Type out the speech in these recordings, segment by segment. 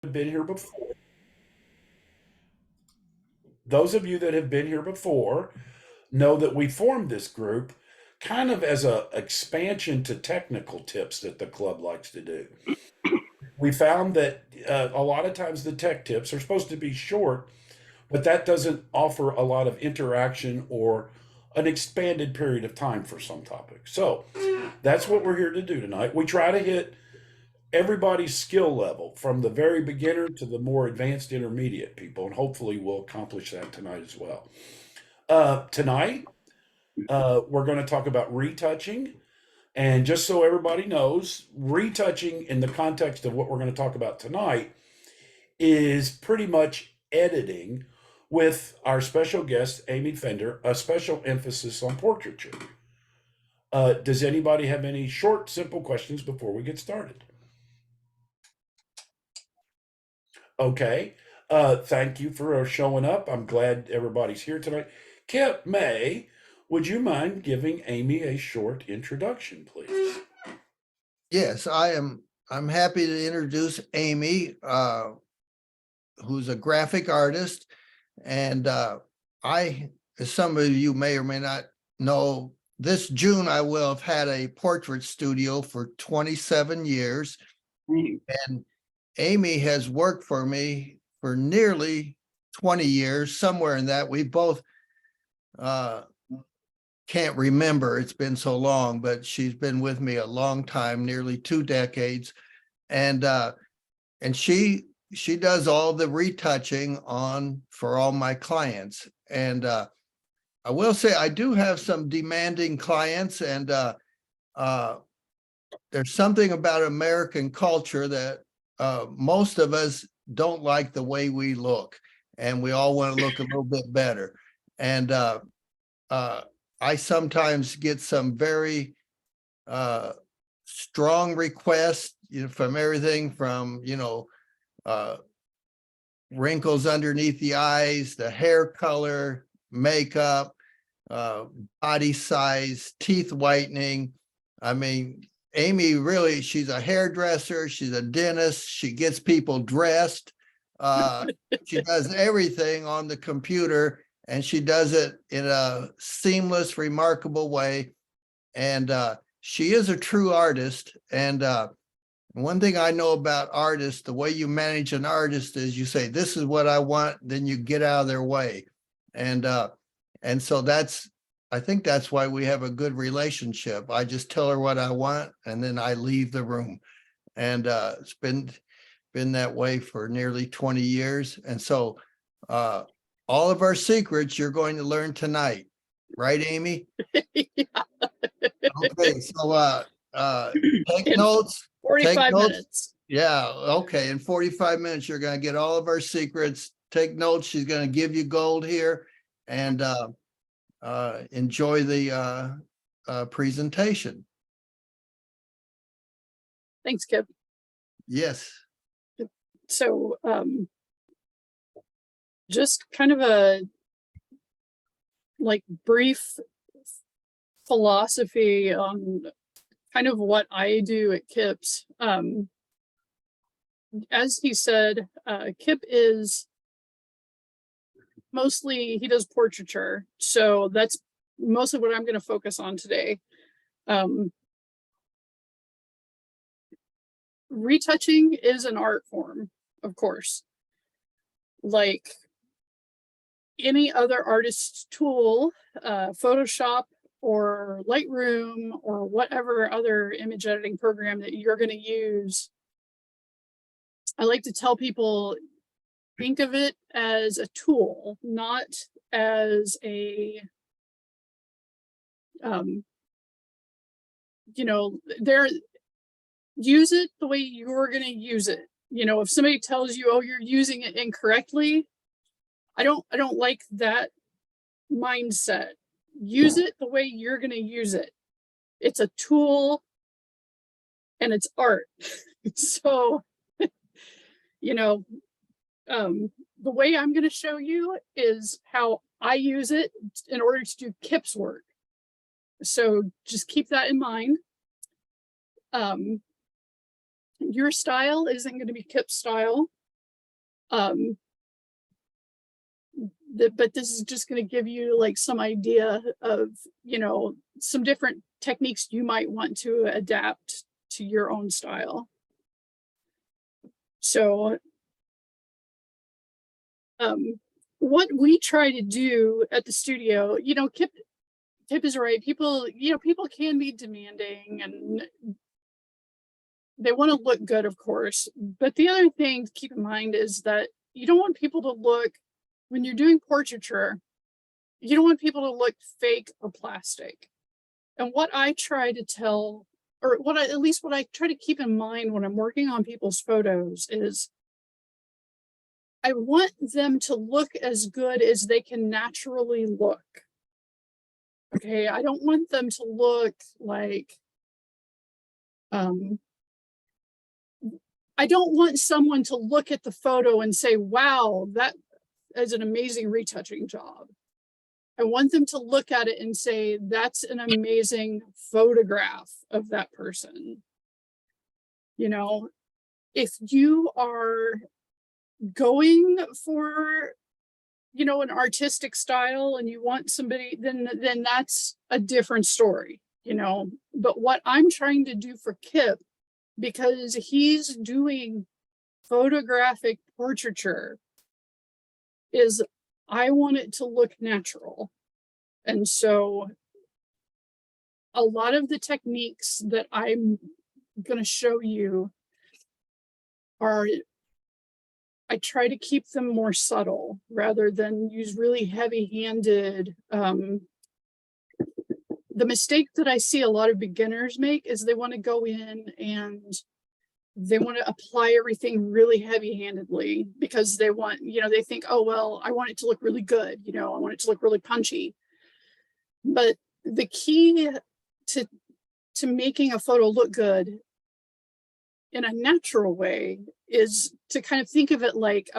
have been here before, those of you that have been here before know that we formed this group kind of as a expansion to technical tips that the club likes to do. We found that a lot of times the tech tips are supposed to be short, but that doesn't offer a lot of interaction or an expanded period of time for some topics. So that's what we're here to do tonight. We try to hit everybody's skill level from the very beginner to the more advanced intermediate people, and hopefully we'll accomplish that tonight as well. Tonight, we're going to talk about retouching. And just so everybody knows, retouching in the context of what we're going to talk about tonight is pretty much editing with our special guest, Amy Fender, a special emphasis on portraiture. Does anybody have any short, simple questions before we get started? Okay. Thank you for showing up. I'm glad everybody's here tonight. Kip, May, would you mind giving Amy a short introduction, please? Yes, I'm happy to introduce Amy, who's a graphic artist. And as some of you may or may not know, this June I will have had a portrait studio for 27 years. And Amy has worked for me for nearly 20 years, somewhere in that. We both can't remember, it's been so long, but she's been with me a long time, nearly 2 decades. And she does all the retouching for all my clients. And I will say I do have some demanding clients, and there's something about American culture that most of us don't like the way we look, and we all want to look a little bit better. And I sometimes get some very strong requests, from everything from, wrinkles underneath the eyes, the hair color, makeup, body size, teeth whitening. I mean, Amy really, she's a hairdresser, she's a dentist, she gets people dressed. She does everything on the computer, and she does it in a seamless, remarkable way. And she is a true artist. And one thing I know about artists, the way you manage an artist is you say, this is what I want, then you get out of their way. And so I think that's why we have a good relationship. I just tell her what I want, and then I leave the room. And it's been that way for nearly 20 years. And so all of our secrets you're going to learn tonight, right, Amy? Yeah. Okay, so take notes. 45 minutes. Yeah, okay. In 45 minutes, you're going to get all of our secrets. Take notes. She's going to give you gold here, and enjoy the presentation. Thanks, Kip. Yes. So just kind of a brief philosophy on kind of what I do at Kip's. As he said, Kip is mostly, he does portraiture. So that's mostly what I'm going to focus on today. Retouching is an art form, of course. Like any other artist's tool, Photoshop or Lightroom or whatever other image editing program that you're going to use, I like to tell people, think of it as a tool, not as a, use it the way you're going to use it. If somebody tells you, oh, you're using it incorrectly, I don't like that mindset. Use it the way you're going to use it. It's a tool and it's art. So, the way I'm going to show you is how I use it in order to do Kip's work. So just keep that in mind. Your style isn't going to be Kip's style. But this is just going to give you like some idea of, you know, some different techniques you might want to adapt to your own style. So what we try to do at the studio, you know, Kip is right. People, you know, people can be demanding and they want to look good, of course. But the other thing to keep in mind is that you don't want people to look, when you're doing portraiture, you don't want people to look fake or plastic. And what I try to tell, or at least what I try to keep in mind when I'm working on people's photos is I want them to look as good as they can naturally look. Okay, I don't want them to look like, I don't want someone to look at the photo and say, wow, that is an amazing retouching job. I want them to look at it and say, that's an amazing photograph of that person. You know, if you are going for, you know, an artistic style and you want somebody, then that's a different story, you know. But what I'm trying to do for Kip, because he's doing photographic portraiture, is I want it to look natural. And so a lot of the techniques that I'm going to show you are, I try to keep them more subtle rather than use really heavy-handed. The mistake that I see a lot of beginners make is they want to go in and they want to apply everything really heavy-handedly because they want, you know, they think, oh, well, I want it to look really good. You know, I want it to look really punchy. But the key to making a photo look good in a natural way is to kind of think of it like,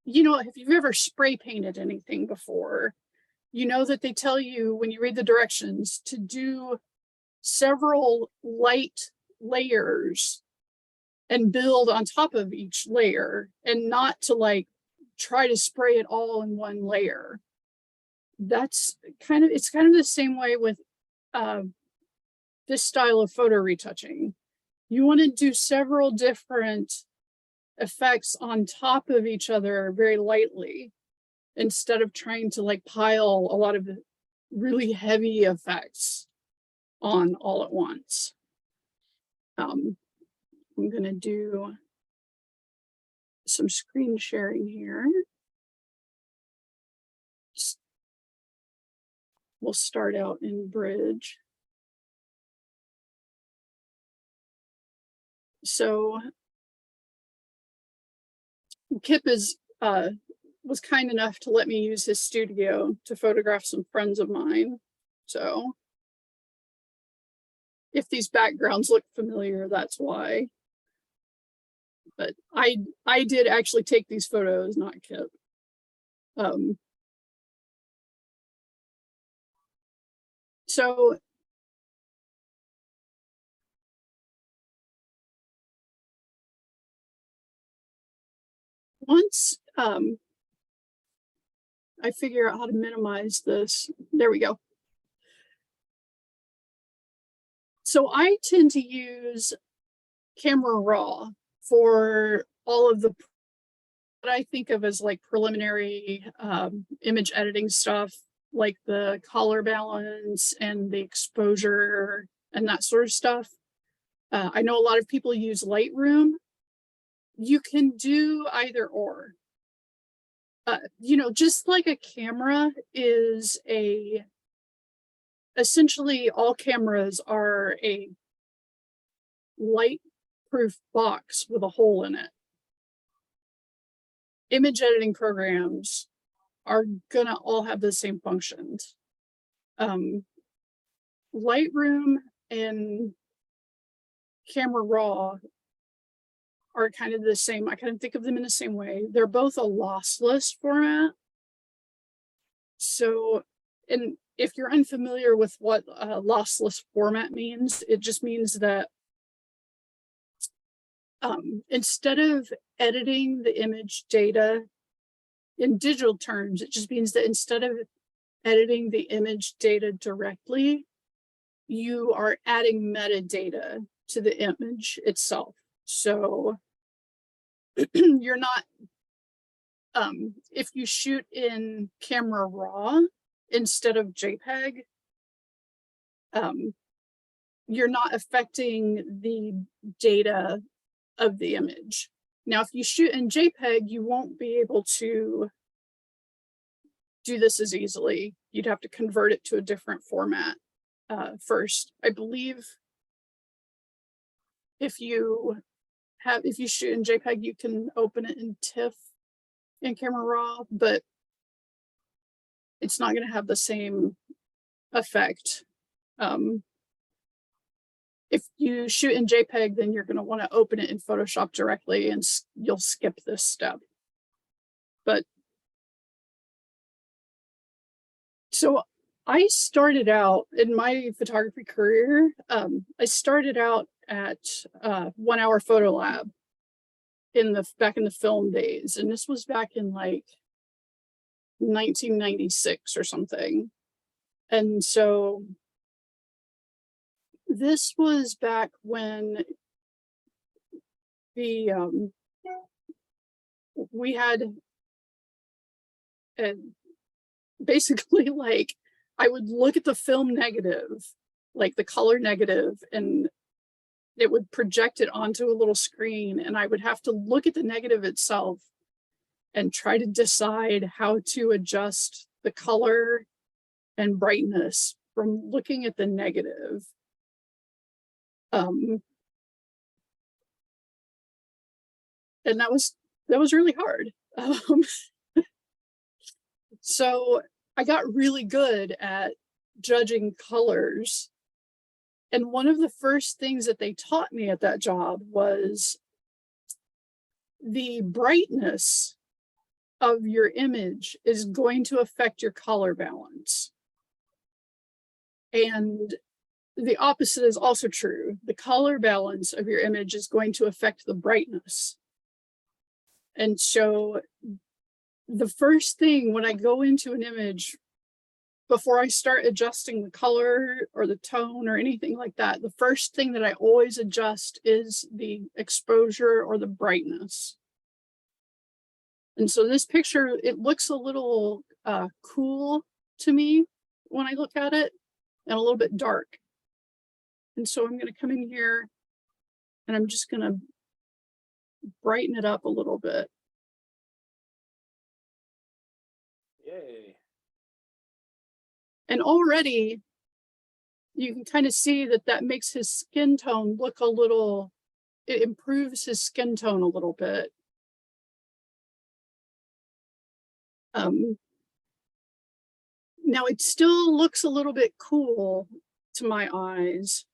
you know, if you've ever spray painted anything before, you know that they tell you when you read the directions to do several light layers and build on top of each layer and not to like try to spray it all in one layer. That's kind of, it's kind of the same way with this style of photo retouching. You want to do several different effects on top of each other very lightly instead of trying to like pile a lot of really heavy effects on all at once. I'm going to do some screen sharing here. We'll start out in Bridge. So Kip is was kind enough to let me use his studio to photograph some friends of mine. So if these backgrounds look familiar, that's why. But I did actually take these photos, not Kip. So once I figure out how to minimize this, there we go. So I tend to use Camera Raw for all of the what I think of as like preliminary image editing stuff, like the color balance and the exposure and that sort of stuff. I know a lot of people use Lightroom. You can do either or. You know, just like a camera is essentially all cameras are a light-proof box with a hole in it. Image editing programs are gonna all have the same functions. Lightroom and Camera Raw are kind of the same. I kind of think of them in the same way. They're both a lossless format. So, and if you're unfamiliar with what a lossless format means, it just means that instead of editing the image data in digital terms, it just means that instead of editing the image data directly, you are adding metadata to the image itself. So you're not, if you shoot in camera raw instead of JPEG, you're not affecting the data of the image. Now, if you shoot in JPEG, you won't be able to do this as easily. You'd have to convert it to a different format first. I believe if you shoot in JPEG, you can open it in TIFF in camera raw, but it's not going to have the same effect. If you shoot in JPEG, then you're going to want to open it in Photoshop directly, and you'll skip this step. But so I started out in my photography career. I started out at 1 Hour Photo Lab back in the film days, and this was back in like 1996 or something. And so this was back when the we had basically, like, I would look at the film negative, like the color negative, and it would project it onto a little screen, and I would have to look at the negative itself and try to decide how to adjust the color and brightness from looking at the negative. And that was really hard. So I got really good at judging colors. And one of the first things that they taught me at that job was the brightness of your image is going to affect your color balance. And the opposite is also true. The color balance of your image is going to affect the brightness. And so the first thing when I go into an image, before I start adjusting the color or the tone or anything like that, the first thing that I always adjust is the exposure or the brightness. And so this picture, it looks a little cool to me when I look at it, and a little bit dark. And so I'm going to come in here and I'm just going to brighten it up a little bit. Yay. And already you can kind of see that makes his skin tone look a little, it improves his skin tone a little bit. Now it still looks a little bit cool to my eyes.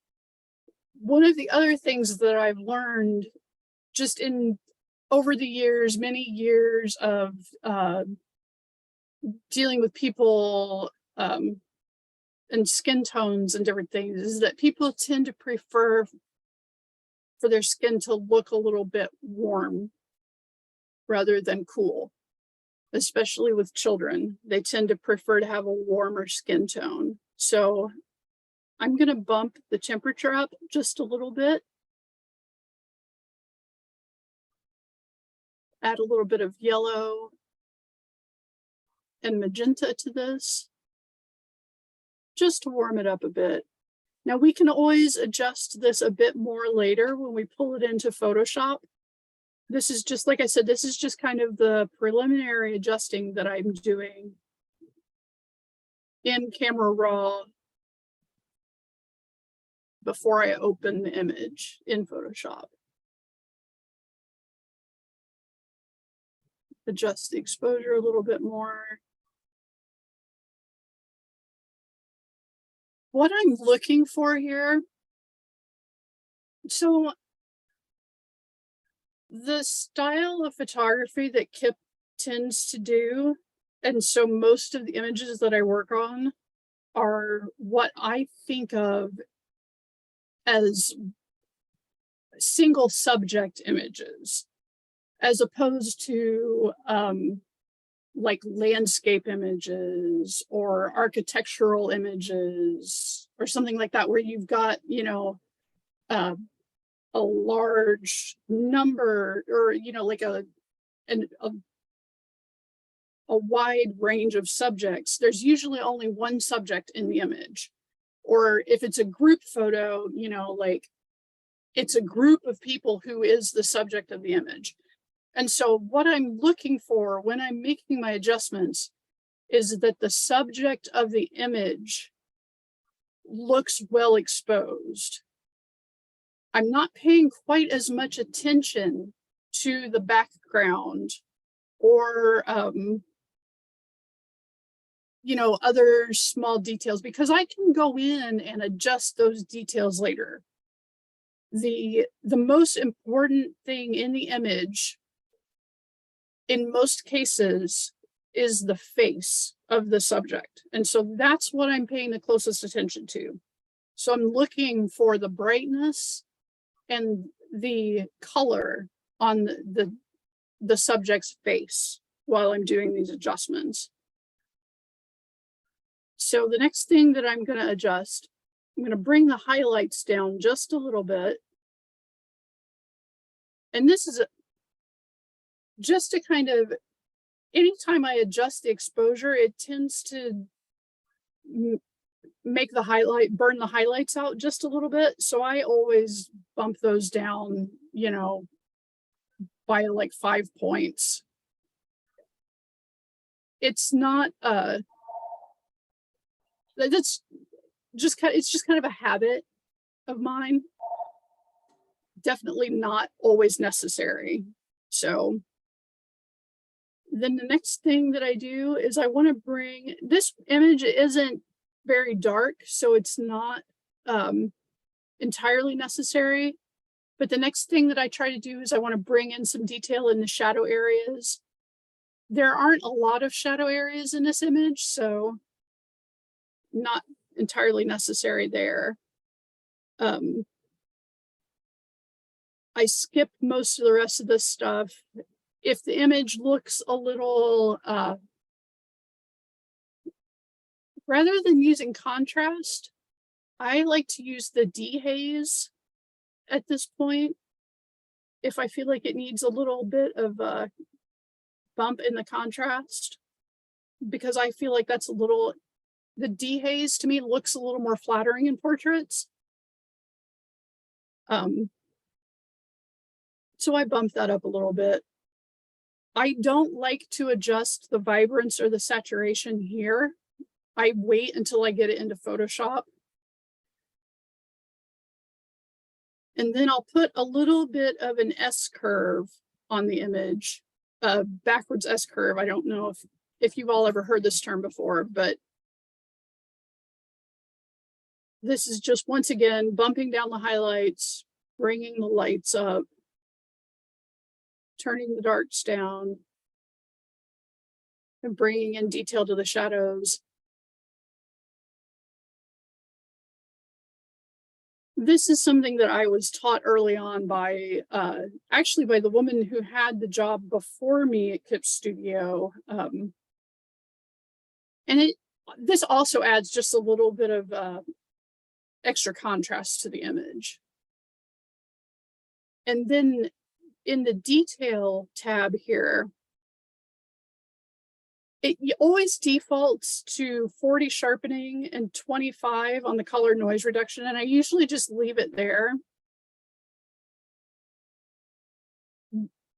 One of the other things that I've learned just over the years, many years of dealing with people and skin tones and different things, is that people tend to prefer for their skin to look a little bit warm rather than cool. Especially with children, they tend to prefer to have a warmer skin tone. So I'm going to bump the temperature up just a little bit. Add a little bit of yellow and magenta to this, just to warm it up a bit. Now we can always adjust this a bit more later when we pull it into Photoshop. This is just, like I said, this is just kind of the preliminary adjusting that I'm doing in camera raw before I open the image in Photoshop. Adjust the exposure a little bit more. What I'm looking for here, so the style of photography that Kip tends to do, and so most of the images that I work on are what I think of as single subject images, as opposed to like landscape images or architectural images or something like that, where you've got, you know, a large number, or, you know, like a wide range of subjects. There's usually only one subject in the image. Or if it's a group photo, you know, like it's a group of people who is the subject of the image. And so what I'm looking for when I'm making my adjustments is that the subject of the image looks well exposed. I'm not paying quite as much attention to the background or, you know, other small details, because I can go in and adjust those details later. The most important thing in the image, in most cases, is the face of the subject. And so that's what I'm paying the closest attention to. So I'm looking for the brightness and the color on the subject's face while I'm doing these adjustments. So the next thing that I'm going to adjust, I'm going to bring the highlights down just a little bit. And this is just to kind of, anytime I adjust the exposure, it tends to make the burn the highlights out just a little bit. So I always bump those down, you know, by like 5 points. It's not, that's just kind of, it's just kind of a habit of mine. Definitely not always necessary. So then the next thing that I do is I want to bring, this image isn't very dark, so it's not entirely necessary. But the next thing that I try to do is I want to bring in some detail in the shadow areas. There aren't a lot of shadow areas in this image, so not entirely necessary there. I skip most of the rest of this stuff. If the image looks a little, rather than using contrast, I like to use the dehaze at this point if I feel like it needs a little bit of a bump in the contrast, because I feel like that's a little, the dehaze to me looks a little more flattering in portraits. So I bump that up a little bit. I don't like to adjust the vibrance or the saturation here. I wait until I get it into Photoshop. And then I'll put a little bit of an S-curve on the image, backwards S-curve. I don't know if you've all ever heard this term before, but this is just, once again, bumping down the highlights, bringing the lights up, turning the darks down, and bringing in detail to the shadows. This is something that I was taught early on by, actually by the woman who had the job before me at Kip's studio. And this also adds just a little bit of extra contrast to the image. And then in the detail tab here, it always defaults to 40 sharpening and 25 on the color noise reduction, and I usually just leave it there.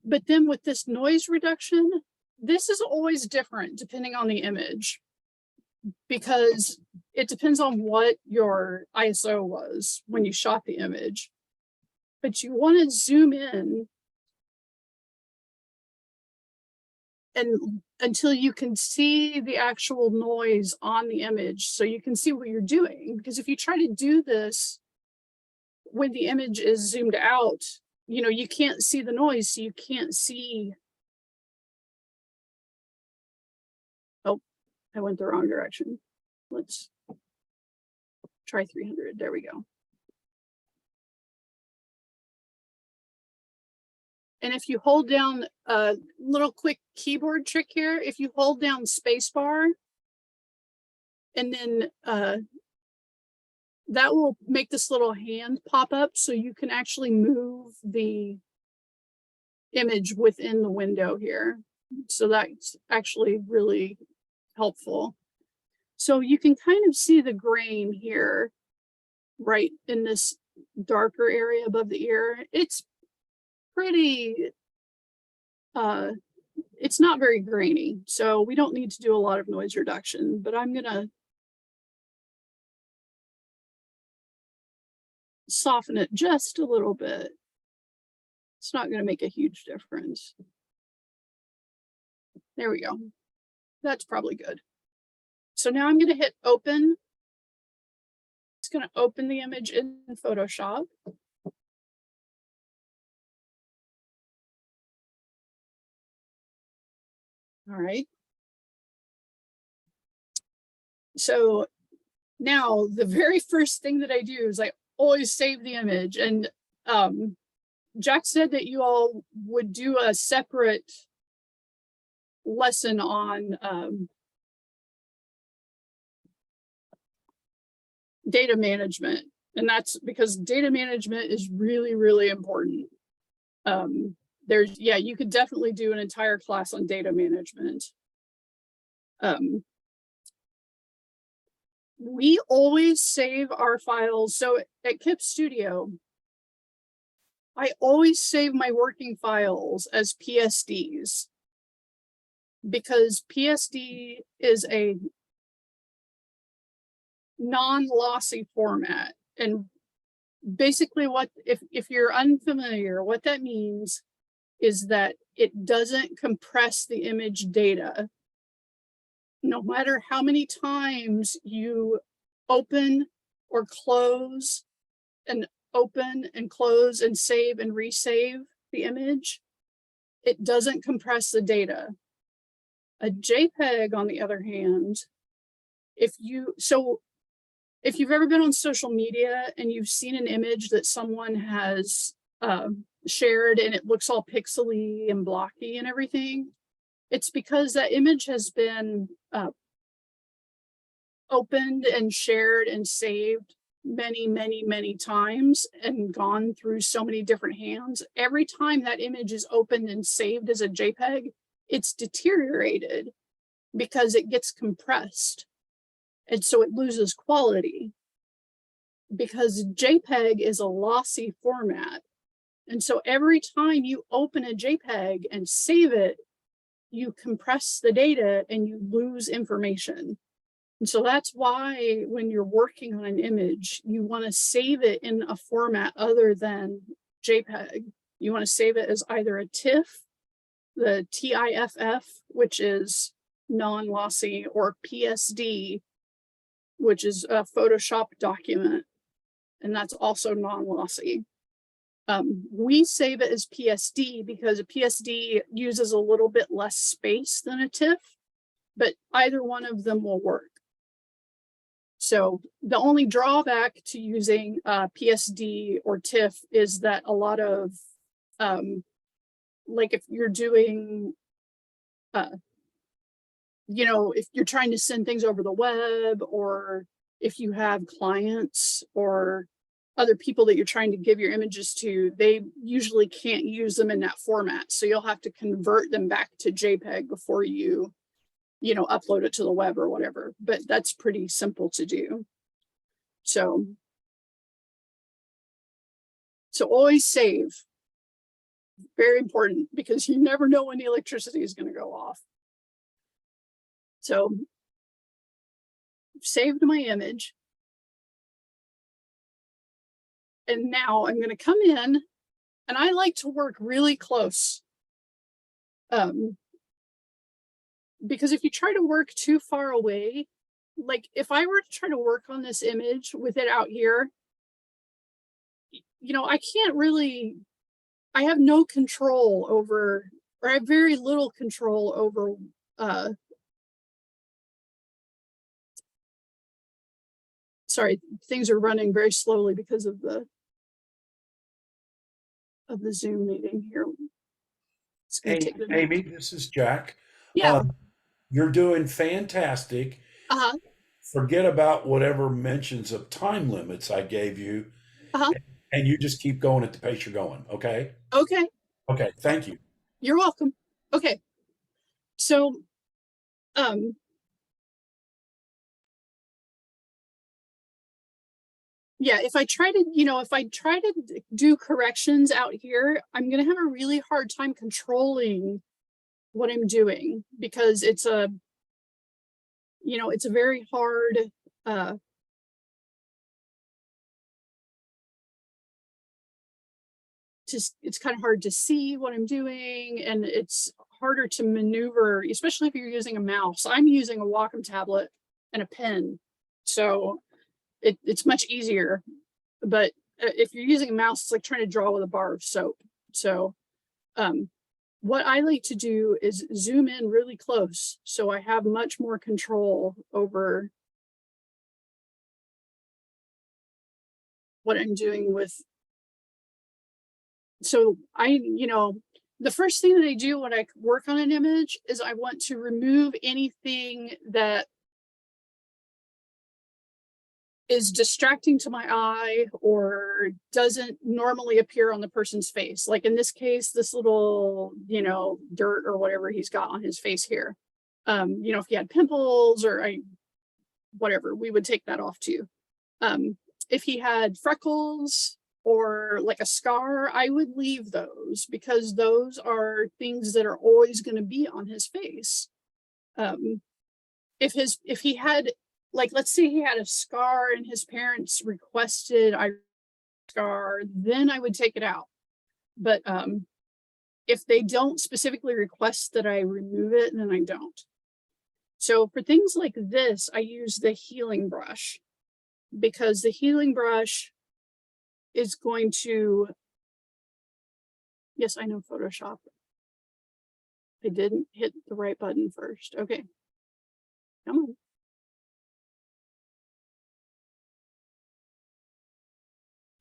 But then with this noise reduction, this is always different depending on the image, because it depends on what your ISO was when you shot the image. But you want to zoom in and until you can see the actual noise on the image, so you can see what you're doing. Because if you try to do this when the image is zoomed out, you know, you can't see the noise, so you can't see. Oh, I went the wrong direction. Let's try 300. There we go. And if you hold down a little quick keyboard trick here, if you hold down spacebar and then that will make this little hand pop up so you can actually move the image within the window here. So that's actually really helpful. So you can kind of see the grain here, right in this darker area above the ear. It's pretty, it's not very grainy, so we don't need to do a lot of noise reduction, but I'm gonna soften it just a little bit. It's not gonna make a huge difference. There we go. That's probably good. So now I'm gonna hit open. It's gonna open the image in Photoshop. All right. So now the very first thing that I do is I always save the image. And Jack said that you all would do a separate lesson on data management. And that's because data management is really, really important. There's, yeah, you could definitely do an entire class on data management. We always save our files. So at Kip Studio, I always save my working files as PSDs because PSD is a non-lossy format. And basically what, if you're unfamiliar, what that means is that it doesn't compress the image data. No matter how many times you open or close and open and close and save and resave the image, it doesn't compress the data. A JPEG, on the other hand, if you've ever been on social media and you've seen an image that someone has shared and it looks all pixely and blocky and everything, it's because that image has been opened and shared and saved many, many, many times and gone through so many different hands. Every time that image is opened and saved as a JPEG, it's deteriorated because it gets compressed. And so it loses quality because JPEG is a lossy format. And so every time you open a JPEG and save it, you compress the data and you lose information. And so that's why when you're working on an image, you want to save it in a format other than JPEG. You want to save it as either a TIFF, the TIFF, which is non-lossy, or PSD, which is a Photoshop document, and that's also non-lossy. We save it as PSD because a PSD uses a little bit less space than a TIFF, but either one of them will work. So the only drawback to using PSD or TIFF is that a lot of, like if you're doing, you know, if you're trying to send things over the web, or if you have clients or other people that you're trying to give your images to, they usually can't use them in that format. So you'll have to convert them back to JPEG before you know, upload it to the web or whatever, but that's pretty simple to do. So always save. Very important because you never know when the electricity is going to go off. So I've saved my image. And now I'm going to come in, and I like to work really close. Because if you try to work too far away, like if I were to try to work on this image with it out here, you know, I can't really, I have no control over, or I have very little control over, sorry, things are running very slowly because of the Zoom meeting here. It's gonna Hey, take the Amy, this is Jack. yeah. Um, you're doing fantastic. Uh-huh. Forget about whatever mentions of time limits I gave you, Uh-huh. and you just keep going at the pace you're going. Okay. Okay. Okay. Thank you. You're welcome. Okay. So um yeah, if I try to, if I try to do corrections out here, I'm gonna have a really hard time controlling what I'm doing because it's a very hard uh it's kind of hard to see what I'm doing, and it's harder to maneuver, especially if you're using a mouse. I'm using a Wacom tablet and a pen, so it's much easier. But if you're using a mouse, it's like trying to draw with a bar of soap. So um, what I like to do is zoom in really close, so I have much more control over what I'm doing with. So the first thing that I do when I work on an image is I want to remove anything that is distracting to my eye or doesn't normally appear on the person's face. Like in this case, this little, dirt or whatever he's got on his face here. If he had pimples or whatever, we would take that off too. If he had freckles or like a scar, I would leave those because those are things that are always going to be on his face. If he had, like, let's say he had a scar and his parents requested I scar, then I would take it out. But if they don't specifically request that I remove it, then I don't. So for things like this, I use the healing brush because the healing brush is going to, yes, I know Photoshop. I didn't hit the right button first. Okay, come on.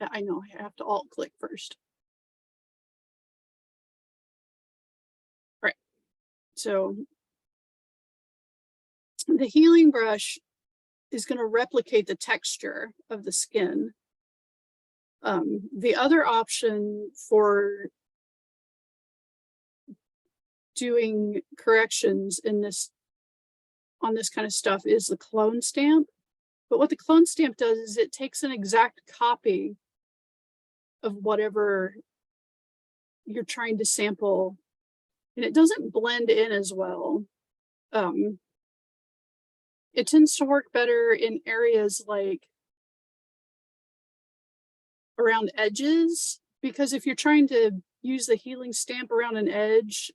I know I have to alt click first. Right. So the healing brush is going to replicate the texture of the skin. The other option for doing corrections on this kind of stuff is the clone stamp. But what the clone stamp does is it takes an exact copy of whatever you're trying to sample, and it doesn't blend in as well. It tends to work better in areas like around edges, because if you're trying to use the healing stamp around an edge,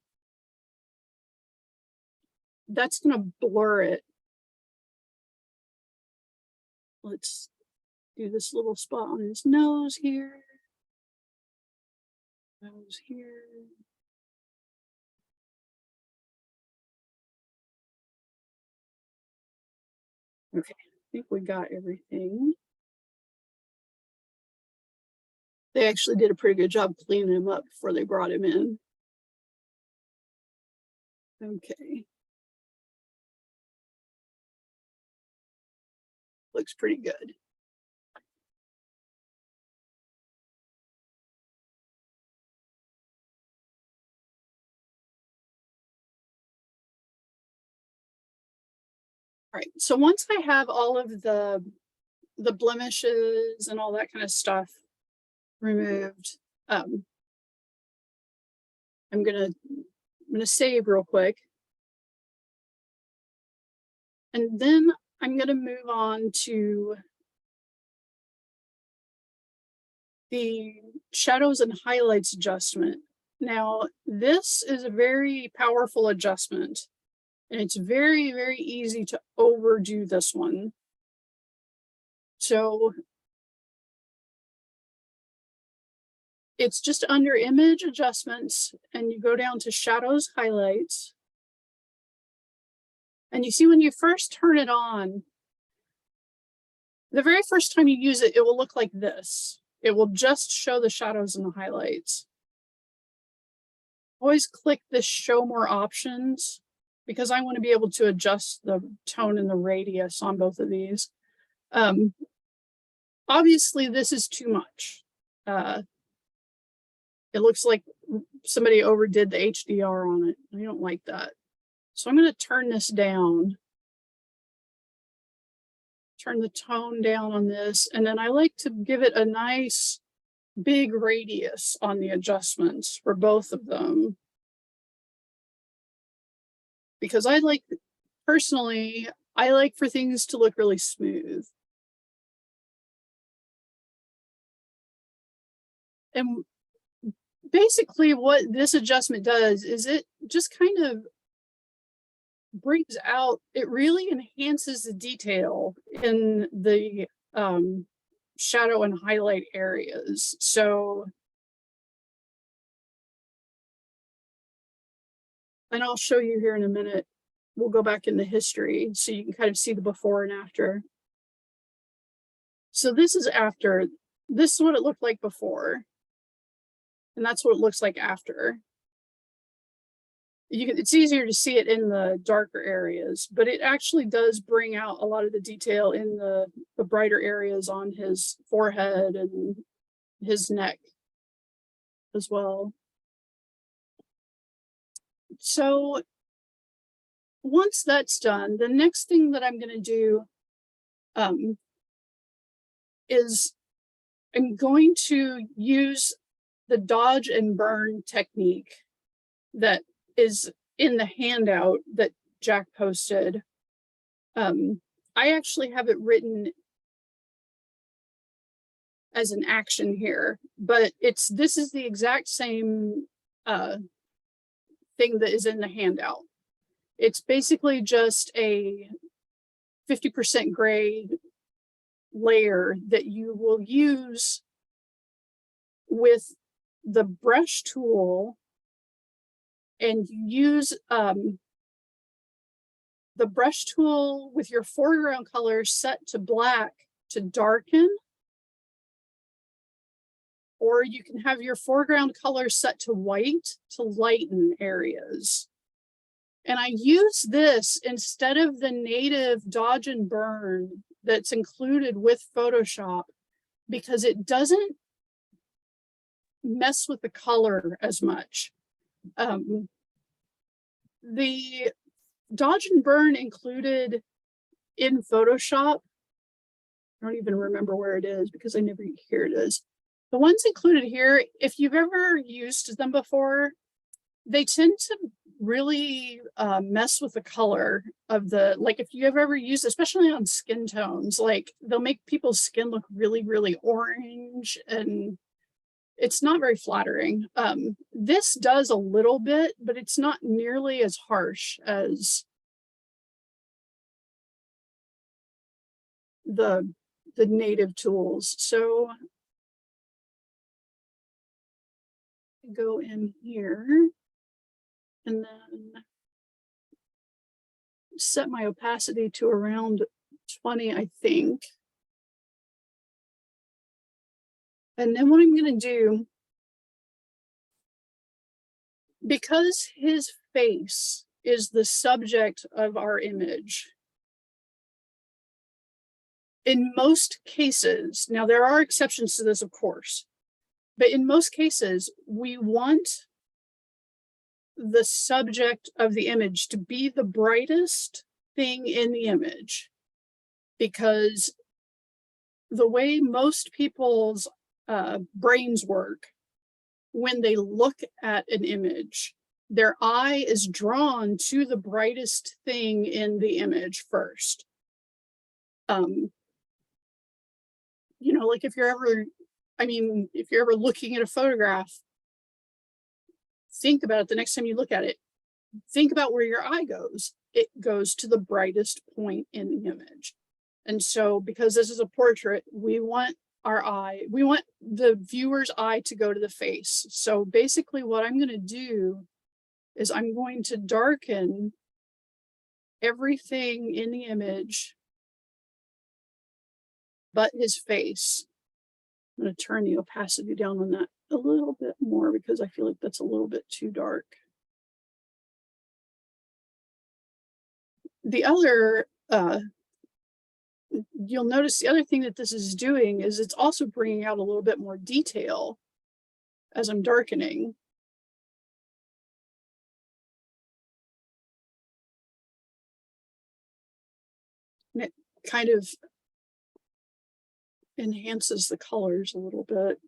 that's going to blur it. Let's do this little spot on his nose here. Nose here. Okay, I think we got everything. They actually did a pretty good job cleaning him up before they brought him in. Okay. Looks pretty good. All right, so once I have all of the blemishes and all that kind of stuff removed, I'm gonna save real quick. And then I'm gonna move on to the shadows and highlights adjustment. Now, this is a very powerful adjustment, and it's very, very easy to overdo this one. So it's just under image adjustments, and you go down to shadows, highlights. And you see when you first turn it on, the very first time you use it, it will look like this. It will just show the shadows and the highlights. always click this show more options because I want to be able to adjust the tone and the radius on both of these. Obviously this is too much. It looks like somebody overdid the HDR on it. I don't like that. So I'm going to turn this down. Turn the tone down on this. And then I like to give it a nice big radius on the adjustments for both of them. Because I like, personally, I like for things to look really smooth. And basically what this adjustment does is it just kind of brings out, it really enhances the detail in the shadow and highlight areas. So, and I'll show you here in a minute, we'll go back in the history so you can kind of see the before and after. So this is after, this is what it looked like before. And that's what it looks like after. It's easier to see it in the darker areas, but it actually does bring out a lot of the detail in the brighter areas on his forehead and his neck as well. So once that's done, the next thing that I'm going to do is I'm going to use the dodge and burn technique that is in the handout that Jack posted. I actually have it written as an action here, but this is the exact same thing that is in the handout. It's basically just a 50% gray layer that you will use with the brush tool, and use the brush tool with your foreground color set to black to darken, or you can have your foreground color set to white to lighten areas. And I use this instead of the native dodge and burn that's included with Photoshop because it doesn't mess with the color as much. The dodge and burn included in Photoshop, I don't even remember where it is because I never, here it is. The ones included here, if you've ever used them before, they tend to really mess with the color of the, like if you have ever used, especially on skin tones, like they'll make people's skin look really, really orange, and it's not very flattering. This does a little bit, but it's not nearly as harsh as the native tools. So go in here and then set my opacity to around 20, I think. And then what I'm going to do, because his face is the subject of our image, in most cases, now there are exceptions to this, of course, but in most cases, we want the subject of the image to be the brightest thing in the image, because the way most people's brains work, when they look at an image, their eye is drawn to the brightest thing in the image first. You know, like if you're ever, if you're ever looking at a photograph, think about it the next time you look at it. Think about where your eye goes. It goes to the brightest point in the image. And so, because this is a portrait, we want the viewer's eye to go to the face. So basically what I'm going to do is I'm going to darken everything in the image but his face. I'm going to turn the opacity down on that a little bit more because I feel like that's a little bit too dark. The other, you'll notice the other thing that this is doing is it's also bringing out a little bit more detail as I'm darkening. And it kind of enhances the colors a little bit.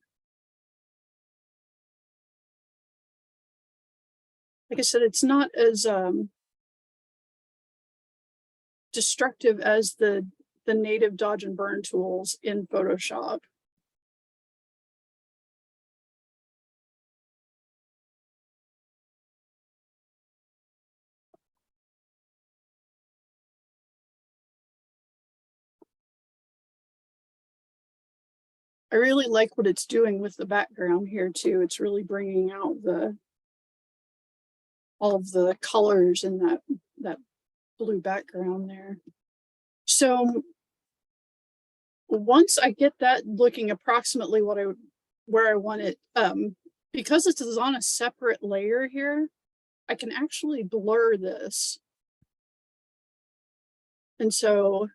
Like I said, it's not as destructive as the native dodge and burn tools in Photoshop. I really like what it's doing with the background here too. It's really bringing out all of the colors in that blue background there. So once I get that looking approximately where I want it, because this is on a separate layer here, I can actually blur this. And so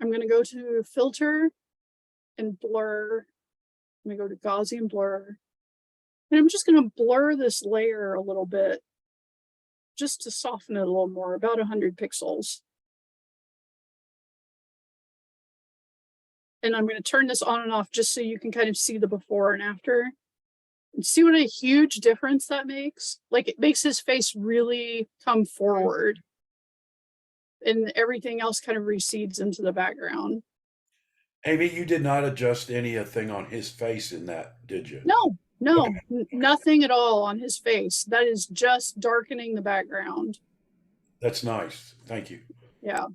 I'm going to go to filter and blur. I'm going to go to Gaussian blur. And I'm just going to blur this layer a little bit just to soften it a little more, about 100 pixels. And I'm going to turn this on and off just so you can kind of see the before and after. And see what a huge difference that makes? Like, it makes his face really come forward. And everything else kind of recedes into the background. Amy, you did not adjust anything on his face in that, did you? No, nothing at all on his face. That is just darkening the background. That's nice. Thank you. Yeah.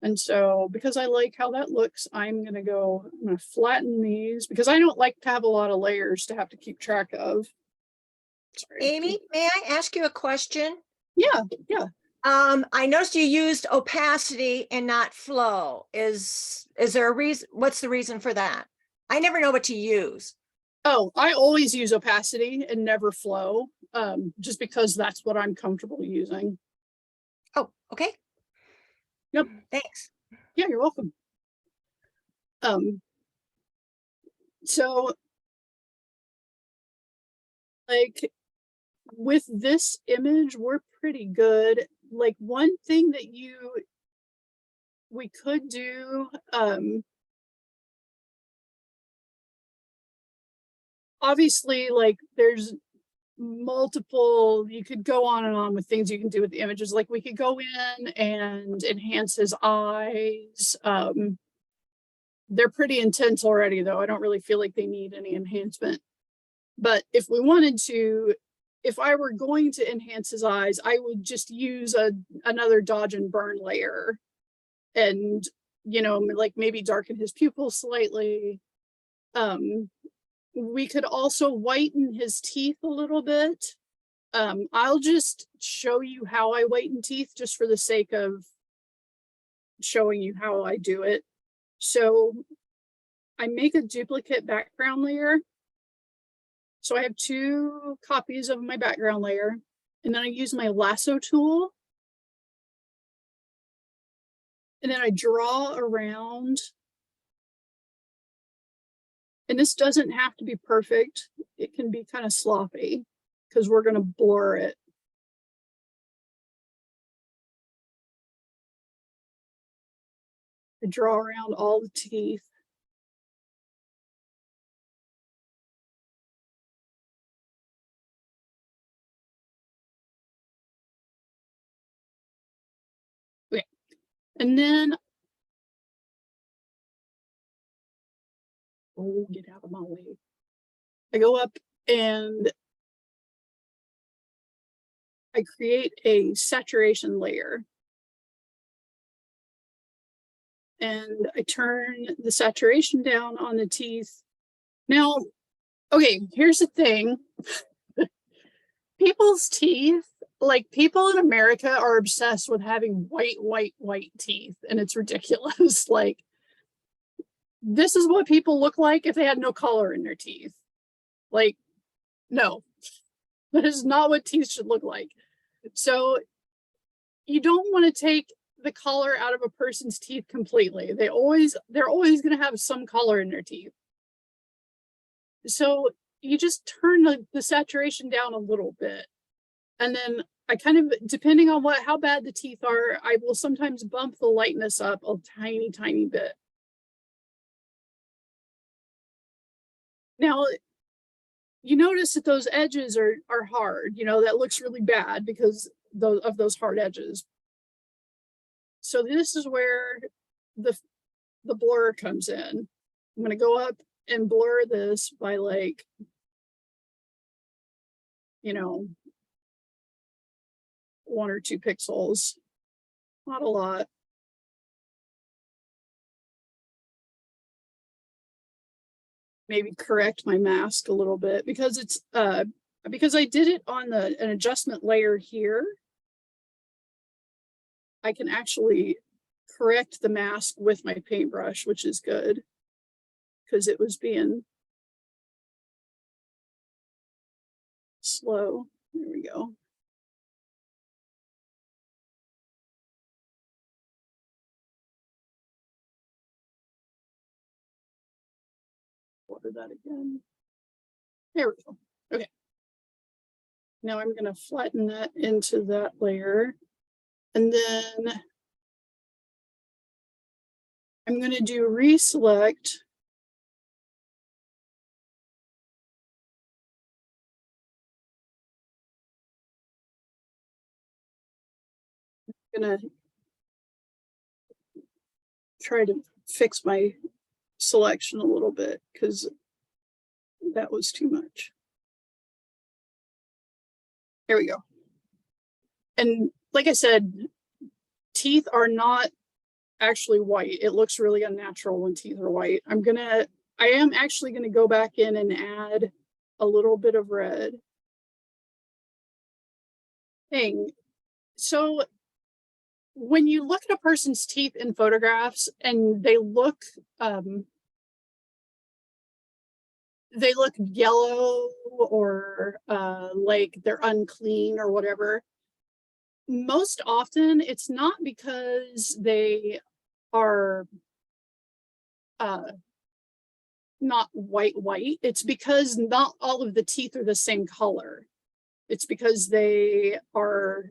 And so because I like how that looks, I'm going to flatten these because I don't like to have a lot of layers to have to keep track of. Sorry. Amy, may I ask you a question? Yeah. I noticed you used opacity and not flow. Is there a reason? What's the reason for that? I never know what to use. Oh, I always use opacity and never flow, just because that's what I'm comfortable using. Oh, okay. Yep. Thanks. Yeah, you're welcome. So like with this image, we're pretty good. Like one thing that we could do, obviously, like there's multiple, you could go on and on with things you can do with the images. Like we could go in and enhance his eyes. They're pretty intense already though. I don't really feel like they need any enhancement. But if we wanted to, if I were going to enhance his eyes, I would just use another dodge and burn layer and, you know, like maybe darken his pupils slightly. We could also whiten his teeth a little bit. I'll just show you how I whiten teeth just for the sake of showing you how I do it. So I make a duplicate background layer. So I have 2 copies of my background layer, and then I use my lasso tool. And then I draw around. And this doesn't have to be perfect. It can be kind of sloppy because we're going to blur it. I draw around all the teeth. Okay. And then, oh, get out of my way. I go up and I create a saturation layer. And I turn the saturation down on the teeth. Now, okay, here's the thing. People's teeth, like people in America are obsessed with having white teeth, and it's ridiculous. Like this is what people look like if they had no color in their teeth. Like, no, that is not what teeth should look like. So you don't want to take the color out of a person's teeth completely. They're always going to have some color in their teeth. So you just turn the saturation down a little bit. And then I kind of, depending on how bad the teeth are, I will sometimes bump the lightness up a tiny, tiny bit. Now, you notice that those edges are hard, you know, that looks really bad because of those hard edges. So this is where the blur comes in. I'm going to go up and blur this by, like, you know, 1 or 2 pixels, not a lot. Maybe correct my mask a little bit because it's because I did it on an adjustment layer here. I can actually correct the mask with my paintbrush, which is good because it was being slow. There we go. Order that again. There we go. Okay. Now I'm going to flatten that into that layer. And then I'm going to do reselect. I'm going to try to fix my selection a little bit because that was too much. There we go. And like I said, teeth are not actually white. It looks really unnatural when teeth are white. I am actually going to go back in and add a little bit of red. So when you look at a person's teeth in photographs and they look yellow or like they're unclean or whatever, most often it's not because they are not white. It's because not all of the teeth are the same color. It's because they are,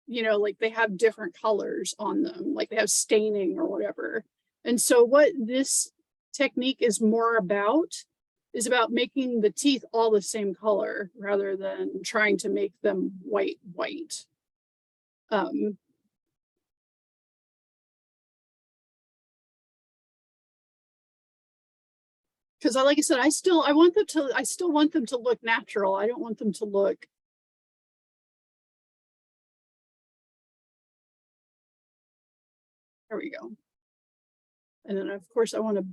you know, like they have different colors on them, like they have staining or whatever. And so what this technique is more about is about making the teeth all the same color rather than trying to make them white. Because like I said, I still want them to look natural. I don't want them to look. There we go. And then of course I want to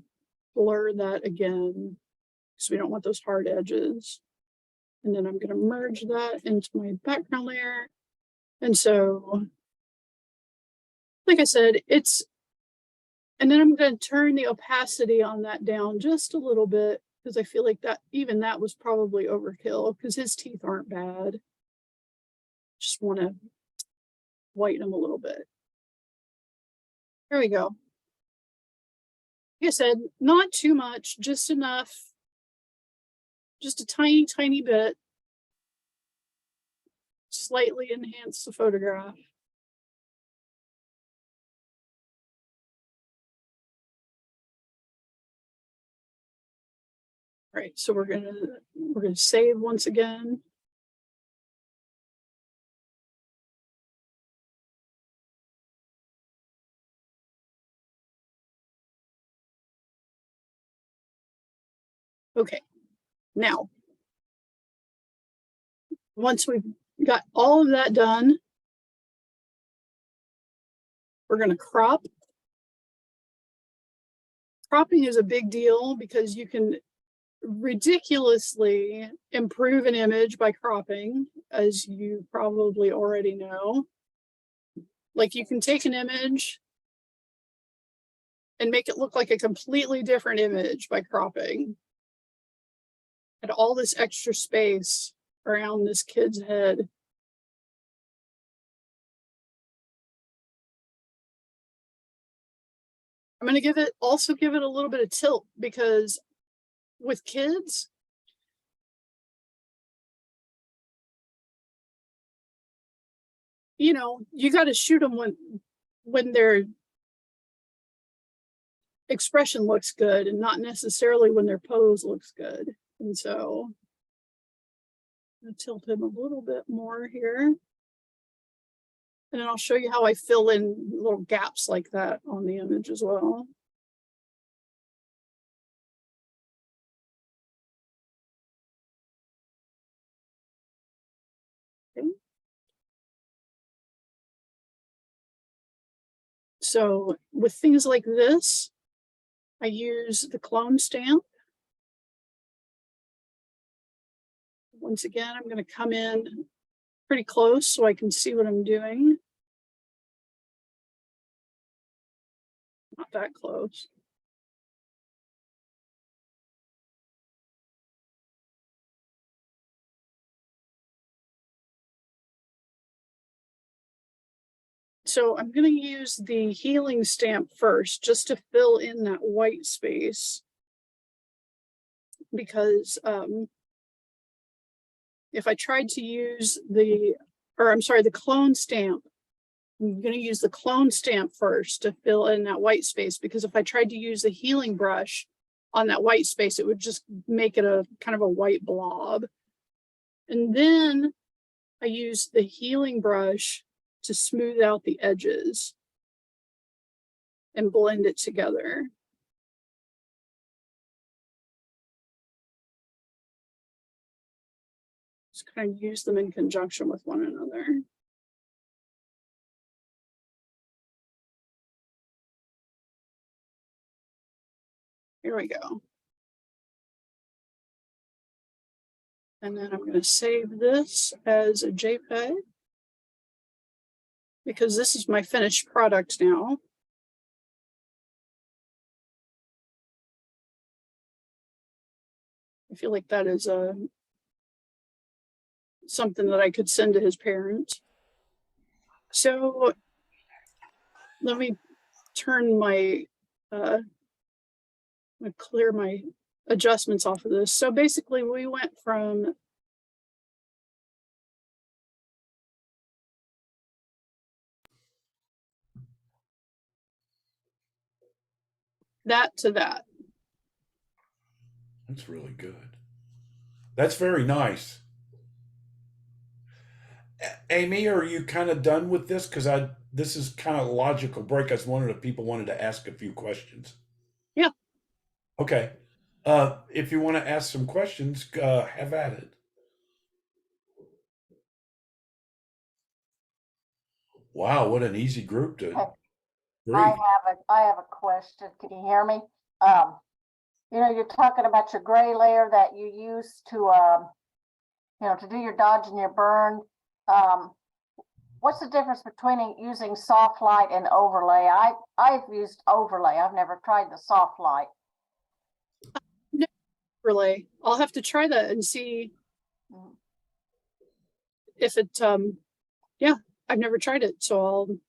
blur that again because we don't want those hard edges. And then I'm going to merge that into my background layer. And so, like I said, and then I'm going to turn the opacity on that down just a little bit because I feel like even that was probably overkill because his teeth aren't bad. Just want to whiten them a little bit. There we go. Like I said, not too much, just enough, just a tiny, tiny bit. Slightly enhance the photograph. All right, so we're gonna save once again. Okay, now, once we've got all of that done, we're gonna crop. Cropping is a big deal because you can ridiculously improve an image by cropping, as you probably already know. Like you can take an image and make it look like a completely different image by cropping. And all this extra space around this kid's head. I'm going to also give it a little bit of tilt, because with kids, you know, you got to shoot them when their expression looks good and not necessarily when their pose looks good. And so I'm going to tilt him a little bit more here. And then I'll show you how I fill in little gaps like that on the image as well. Okay. So with things like this, I use the clone stamp. Once again, I'm going to come in pretty close so I can see what I'm doing. Not that close. So I'm going to use the healing stamp first, just to fill in that white space. Because if I tried to use the clone stamp, I'm going to use the clone stamp first to fill in that white space, because if I tried to use the healing brush on that white space, it would just make it a kind of a white blob. And then I use the healing brush to smooth out the edges and blend it together. Just kind of use them in conjunction with one another. Here we go. And then I'm going to save this as a JPEG, because this is my finished product now. I feel like that is something that I could send to his parents. So let me turn my, clear my adjustments off of this. So basically we went from that to that. That's really good. That's very nice. Amy, are you kind of done with this? Because this is kind of a logical break. I was wondering if people wanted to ask a few questions. Yeah. Okay. If you want to ask some questions, have at it. Wow, what an easy group to read. I have a question. Can you hear me? You know, you're talking about your gray layer that you use to, you know, to do your dodge and your burn. What's the difference between using soft light and overlay? I've used overlay. I've never tried the soft light. Overlay. I'll have to try that and see if it, yeah, I've never tried it. So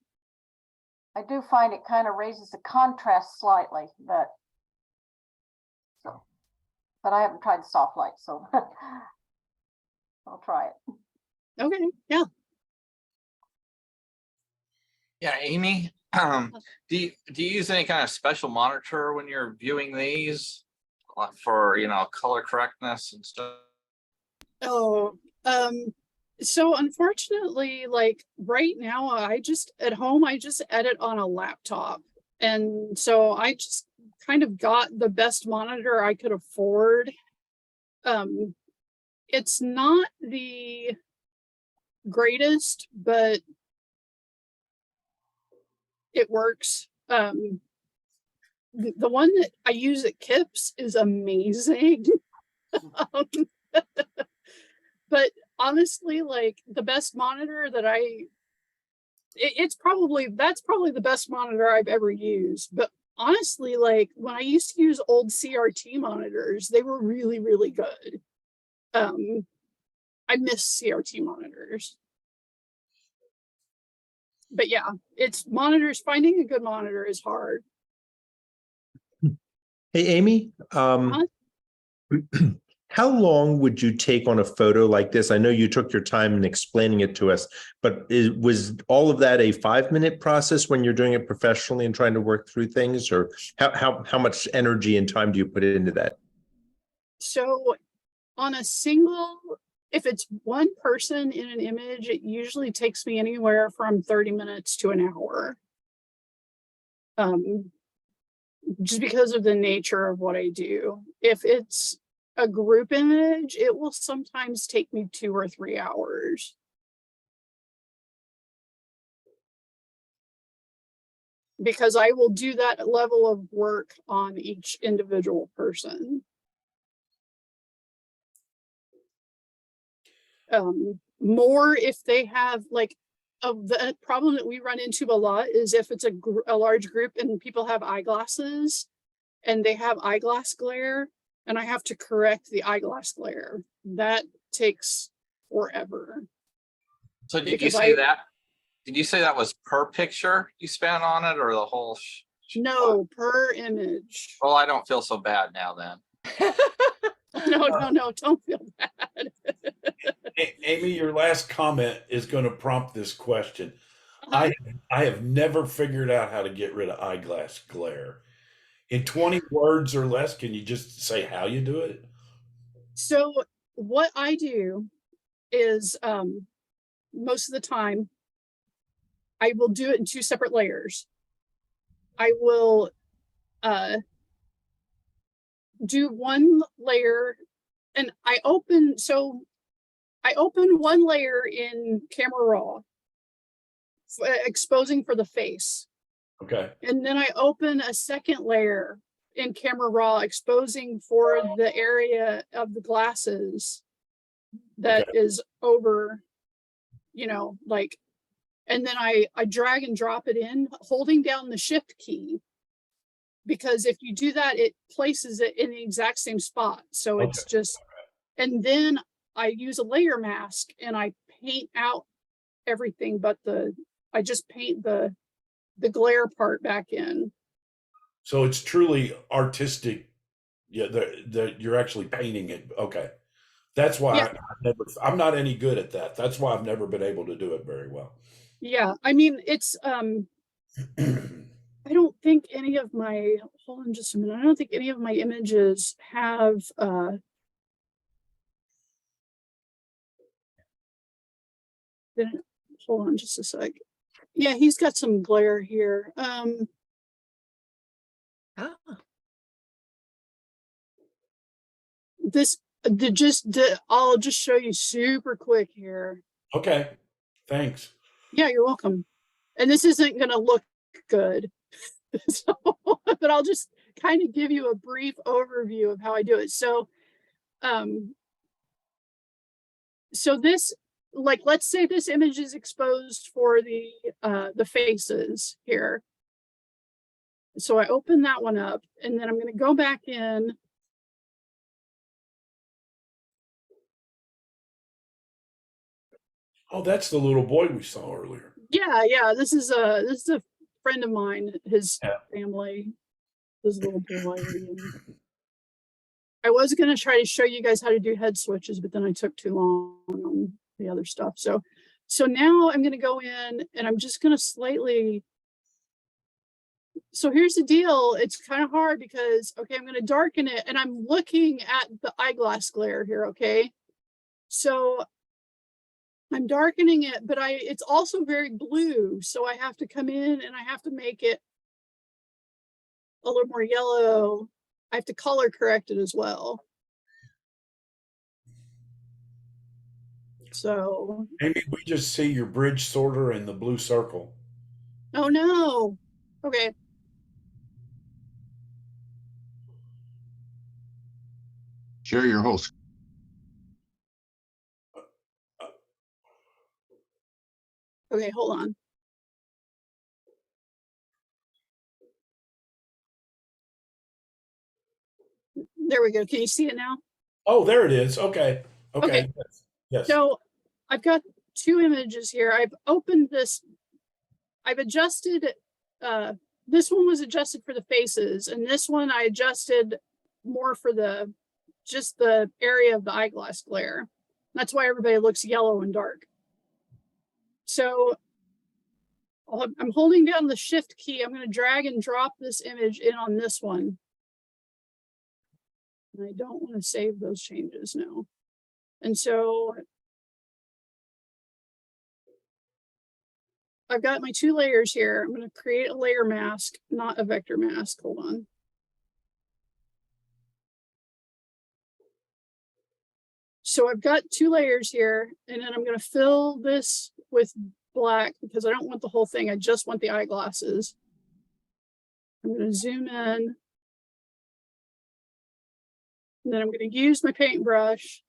I do find it kind of raises the contrast slightly, but I haven't tried the soft light, so I'll try it. okay, yeah. Yeah, Amy, do you use any kind of special monitor when you're viewing these for, you know, color correctness and stuff? Oh, so unfortunately, like right now, at home, I just edit on a laptop. And so I just kind of got the best monitor I could afford. It's not the greatest, but it works. The one that I use at Kips is amazing. But honestly, like the best monitor that that's probably the best monitor I've ever used. But honestly, like when I used to use old CRT monitors, they were really, really good. I miss CRT monitors. But yeah, it's monitors. Finding a good monitor is hard. Hey, Amy, Huh? how long would you take on a photo like this? I know you took your time in explaining it to us, but was all of that a 5-minute process when you're doing it professionally and trying to work through things, or how much energy and time do you put into that? So on a single, if it's one person in an image, it usually takes me anywhere from 30 minutes to an hour. Just because of the nature of what I do. If it's a group image, it will sometimes take me 2 or 3 hours. Because I will do that level of work on each individual person. More if they have like, the problem that we run into a lot is if it's a large group and people have eyeglasses and they have eyeglass glare and I have to correct the eyeglass glare. That takes forever. So did you Because say that? Did you say that was per picture you spent on it, or the whole? No, per image. Well, I don't feel so bad now then. No, don't feel bad. Amy, your last comment is going to prompt this question. Uh-huh. I have never figured out how to get rid of eyeglass glare. In 20 words or less, can you just say how you do it? So what I do is most of the time I will do it in 2 separate layers. I will do one layer and I open one layer in Camera Raw, exposing for the face. Okay. And then I open a second layer in Camera Raw, exposing for the area of the glasses that is over, like, and then I drag and drop it in, holding down the shift key. Because if you do that, it places it in the exact same spot. So Okay. it's just, and then I use a layer mask and I paint out everything but I just paint the glare part back in. So it's truly artistic. Yeah, you're actually painting it. Okay. That's why Yeah. I'm not any good at that. That's why I've never been able to do it very well. Yeah. I mean, it's, I don't think any of my, hold on just a minute. I don't think any of my images have, hold on just a sec. Yeah, he's got some glare here. Ah, I'll just show you super quick here. Okay. Thanks. Yeah, you're welcome. And this isn't gonna look good. So, but I'll just kind of give you a brief overview of how I do it. So this, like, let's say this image is exposed for the faces here. So I open that one up and then I'm going to go back in. Oh, that's the little boy we saw earlier. Yeah, this is a friend of mine, his Yeah. family, his little boy. I was going to try to show you guys how to do head switches, but then I took too long on the other stuff. So now I'm going to go in and I'm just going to slightly. So here's the deal. It's kind of hard because, okay, I'm going to darken it and I'm looking at the eyeglass glare here. Okay. So I'm darkening it, but it's also very blue. So I have to come in and I have to make it a little more yellow. I have to color correct it as well. So. Maybe we just see your bridge sorter in the blue circle. Oh no. Okay. Share your whole Okay, hold on. There we go. Can you see it now? Oh, there it is. Okay. Okay. Okay. Yes. So I've got two images here. I've opened this. I've adjusted, this one was adjusted for the faces, and this one I adjusted more for just the area of the eyeglass glare. That's why everybody looks yellow and dark. So I'm holding down the shift key. I'm going to drag and drop this image in on this one. And I don't want to save those changes now. And so I've got my two layers here. I'm going to create a layer mask, not a vector mask. Hold on. So I've got two layers here, and then I'm going to fill this with black because I don't want the whole thing. I just want the eyeglasses. I'm going to zoom in. And then I'm going to use my paintbrush.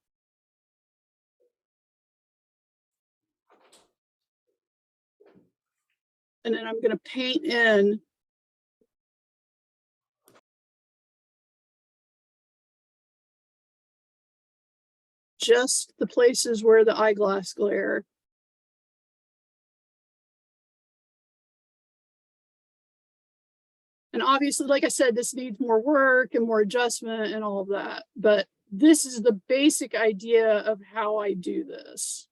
And then I'm going to paint in just the places where the eyeglass glare. And obviously, like I said, this needs more work and more adjustment and all of that. But this is the basic idea of how I do this.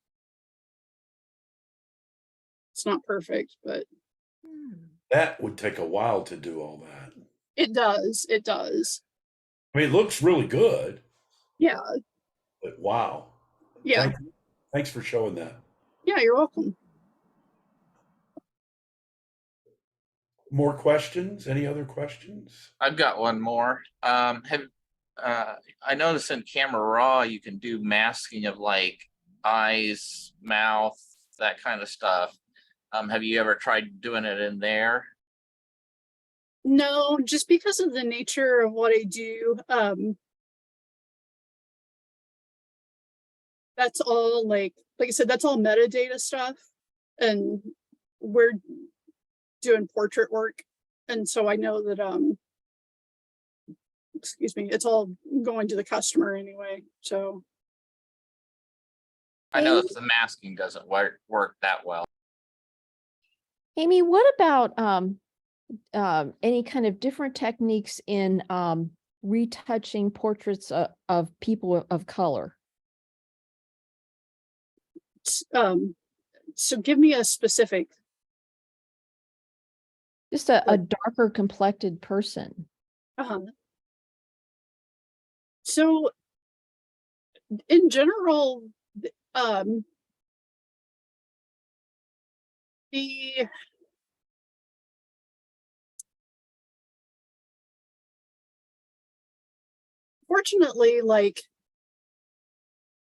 It's not perfect, but That would take a while to do all that. it does. It does. I mean, it looks really good, Yeah. but wow. Yeah. Thanks for showing that. Yeah, you're welcome. More questions? Any other questions? I've got one more. I noticed in Camera Raw you can do masking of like eyes, mouth, that kind of stuff. Have you ever tried doing it in there? No, just because of the nature of what I do. That's all like I said, that's all metadata stuff. And we're doing portrait work. And so I know that, excuse me, it's all going to the customer anyway. So I know the masking doesn't work that well. Amy, what about any kind of different techniques in retouching portraits of people of color? so give me a specific. Just a darker complected person. So in general, fortunately, like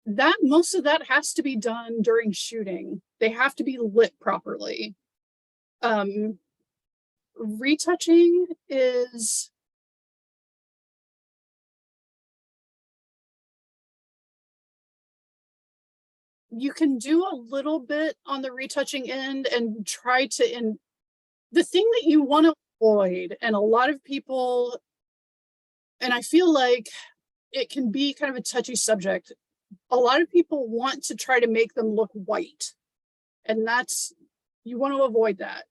that, most of that has to be done during shooting. They have to be lit properly. Retouching is you can do a little bit on the retouching end and try to the thing that you want to avoid, and a lot of people, and I feel like it can be kind of a touchy subject. A lot of people want to try to make them look white, and you want to avoid that.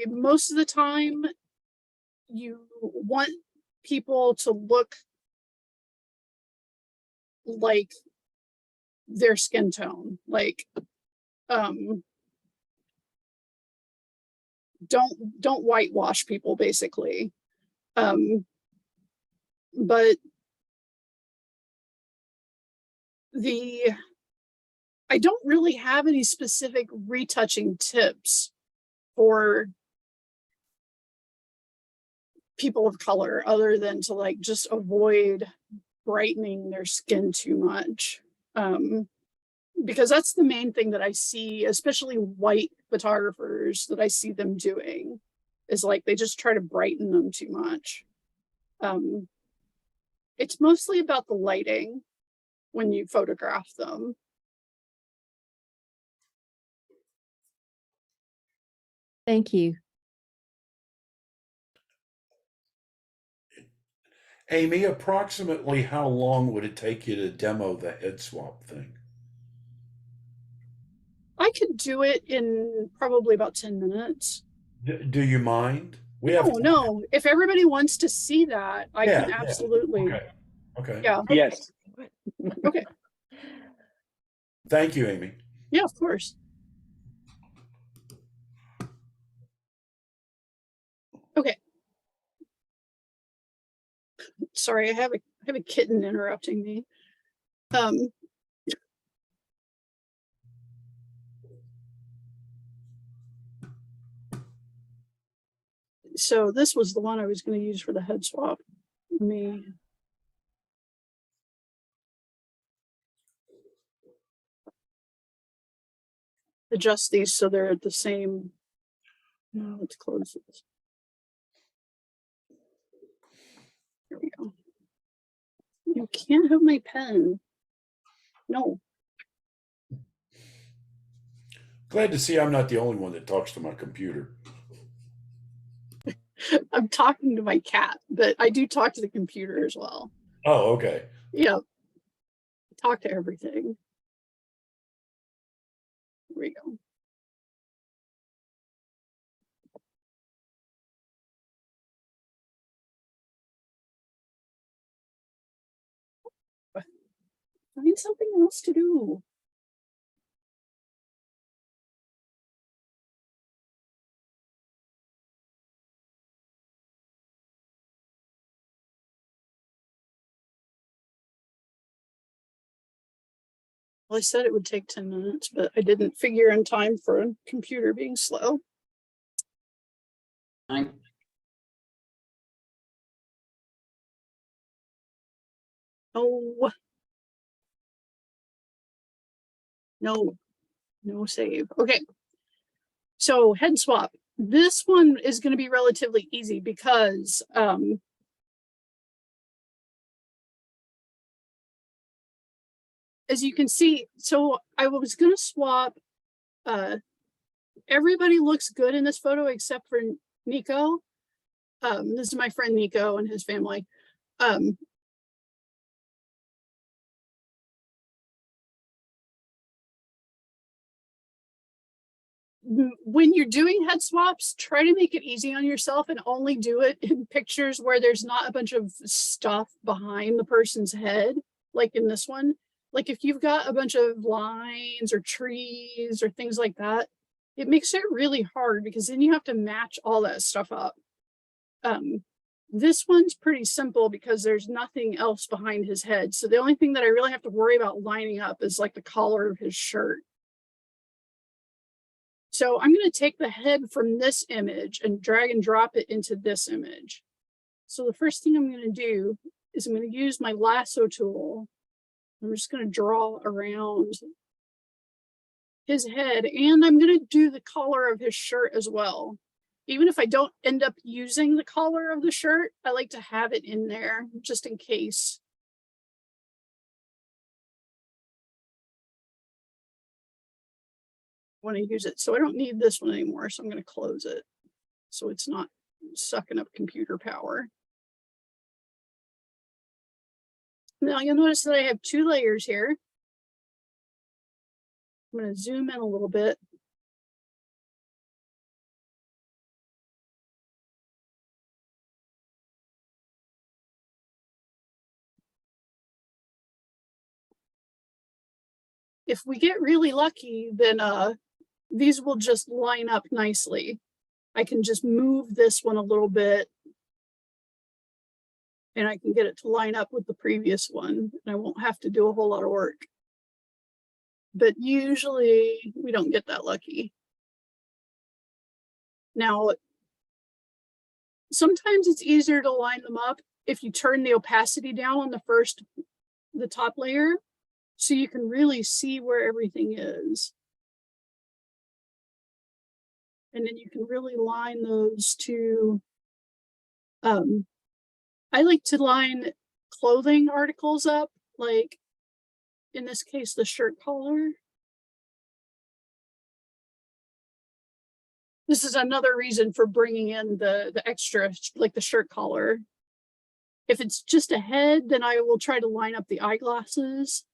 Most of the time you want people to look like their skin tone, like don't whitewash people basically. But I don't really have any specific retouching tips for people of color other than to like just avoid brightening their skin too much. Because that's the main thing that I see, especially white photographers, that I see them doing is like they just try to brighten them too much. It's mostly about the lighting when you photograph them. Thank you. Amy, approximately how long would it take you to demo the head swap thing? I could do it in probably about 10 minutes. Do you mind? We have. No. If everybody wants to see that, I can Yeah. absolutely. Okay. Okay. Yeah. Yes. Okay. Thank you, Amy. Yeah, of course. Okay. Sorry, I have a kitten interrupting me. So this was the one I was going to use for the head swap. Let me adjust these so they're at the same. No, let's close this. There we go. You can't have my pen. No. Glad to see I'm not the only one that talks to my computer. I'm talking to my cat, but I do talk to the computer as well. Oh, okay. Yeah. Talk to everything. There we go. Find something else to do. Well, I said it would take 10 minutes, but I didn't figure in time for a computer being slow. Oh. No save. Okay. So head swap. This one is going to be relatively easy because as you can see, so I was going to swap everybody looks good in this photo except for Nico. This is my friend Nico and his family. When you're doing head swaps, try to make it easy on yourself and only do it in pictures where there's not a bunch of stuff behind the person's head, like in this one. Like if you've got a bunch of lines or trees or things like that, it makes it really hard because then you have to match all that stuff up. This one's pretty simple because there's nothing else behind his head. So the only thing that I really have to worry about lining up is like the collar of his shirt. So I'm going to take the head from this image and drag and drop it into this image. So the first thing I'm going to do is I'm going to use my lasso tool. I'm just going to draw around his head and I'm going to do the collar of his shirt as well. Even if I don't end up using the collar of the shirt, I like to have it in there just in case. When I use it. So I don't need this one anymore. So I'm going to close it so it's not sucking up computer power. Now you'll notice that I have two layers here. I'm going to zoom in a little bit. If we get really lucky, then these will just line up nicely. I can just move this one a little bit and I can get it to line up with the previous one and I won't have to do a whole lot of work. But usually we don't get that lucky. Now, sometimes it's easier to line them up if you turn the opacity down on the top layer, so you can really see where everything is. And then you can really line those two. I like to line clothing articles up, like in this case, the shirt collar. This is another reason for bringing in the extra, like the shirt collar. If it's just a head, then I will try to line up the eyeglasses.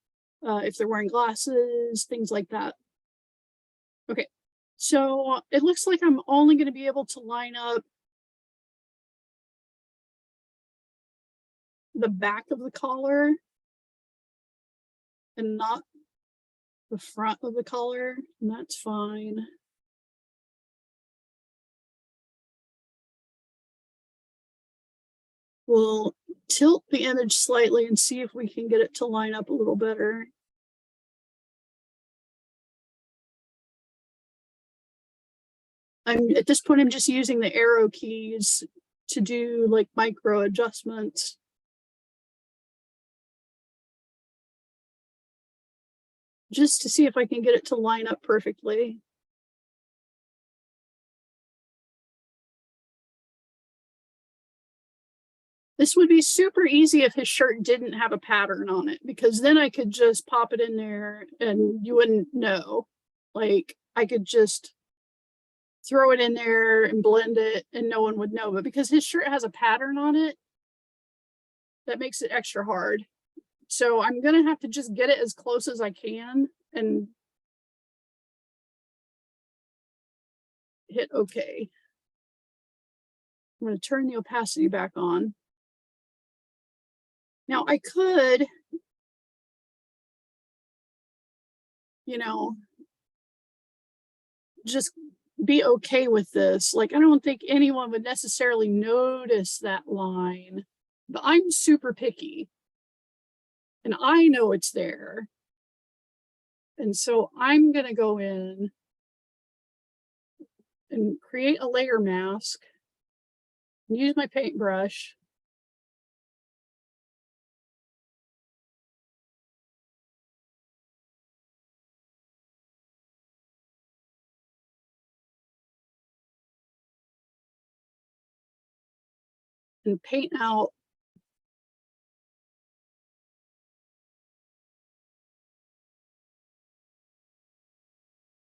If they're wearing glasses, things like that. Okay, so it looks like I'm only going to be able to line up the back of the collar and not the front of the collar, and that's fine. We'll tilt the image slightly and see if we can get it to line up a little better. At this point, I'm just using the arrow keys to do like micro adjustments. Just to see if I can get it to line up perfectly. This would be super easy if his shirt didn't have a pattern on it, because then I could just pop it in there and you wouldn't know. Like I could just throw it in there and blend it and no one would know. But because his shirt has a pattern on it, that makes it extra hard. So I'm gonna have to just get it as close as I can and hit OK. I'm going to turn the opacity back on. Now I could, you know, just be okay with this. Like, I don't think anyone would necessarily notice that line, but I'm super picky and I know it's there. And so I'm going to go in and create a layer mask, use my paintbrush. And paint out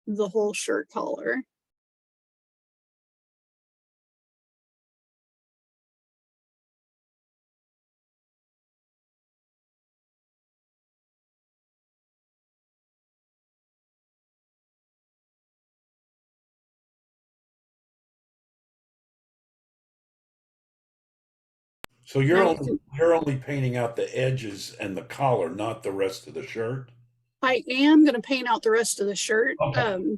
the whole shirt collar. So Now you can, you're only painting out the edges and the collar, not the rest of the shirt. I am going to paint out the rest of the shirt. Okay.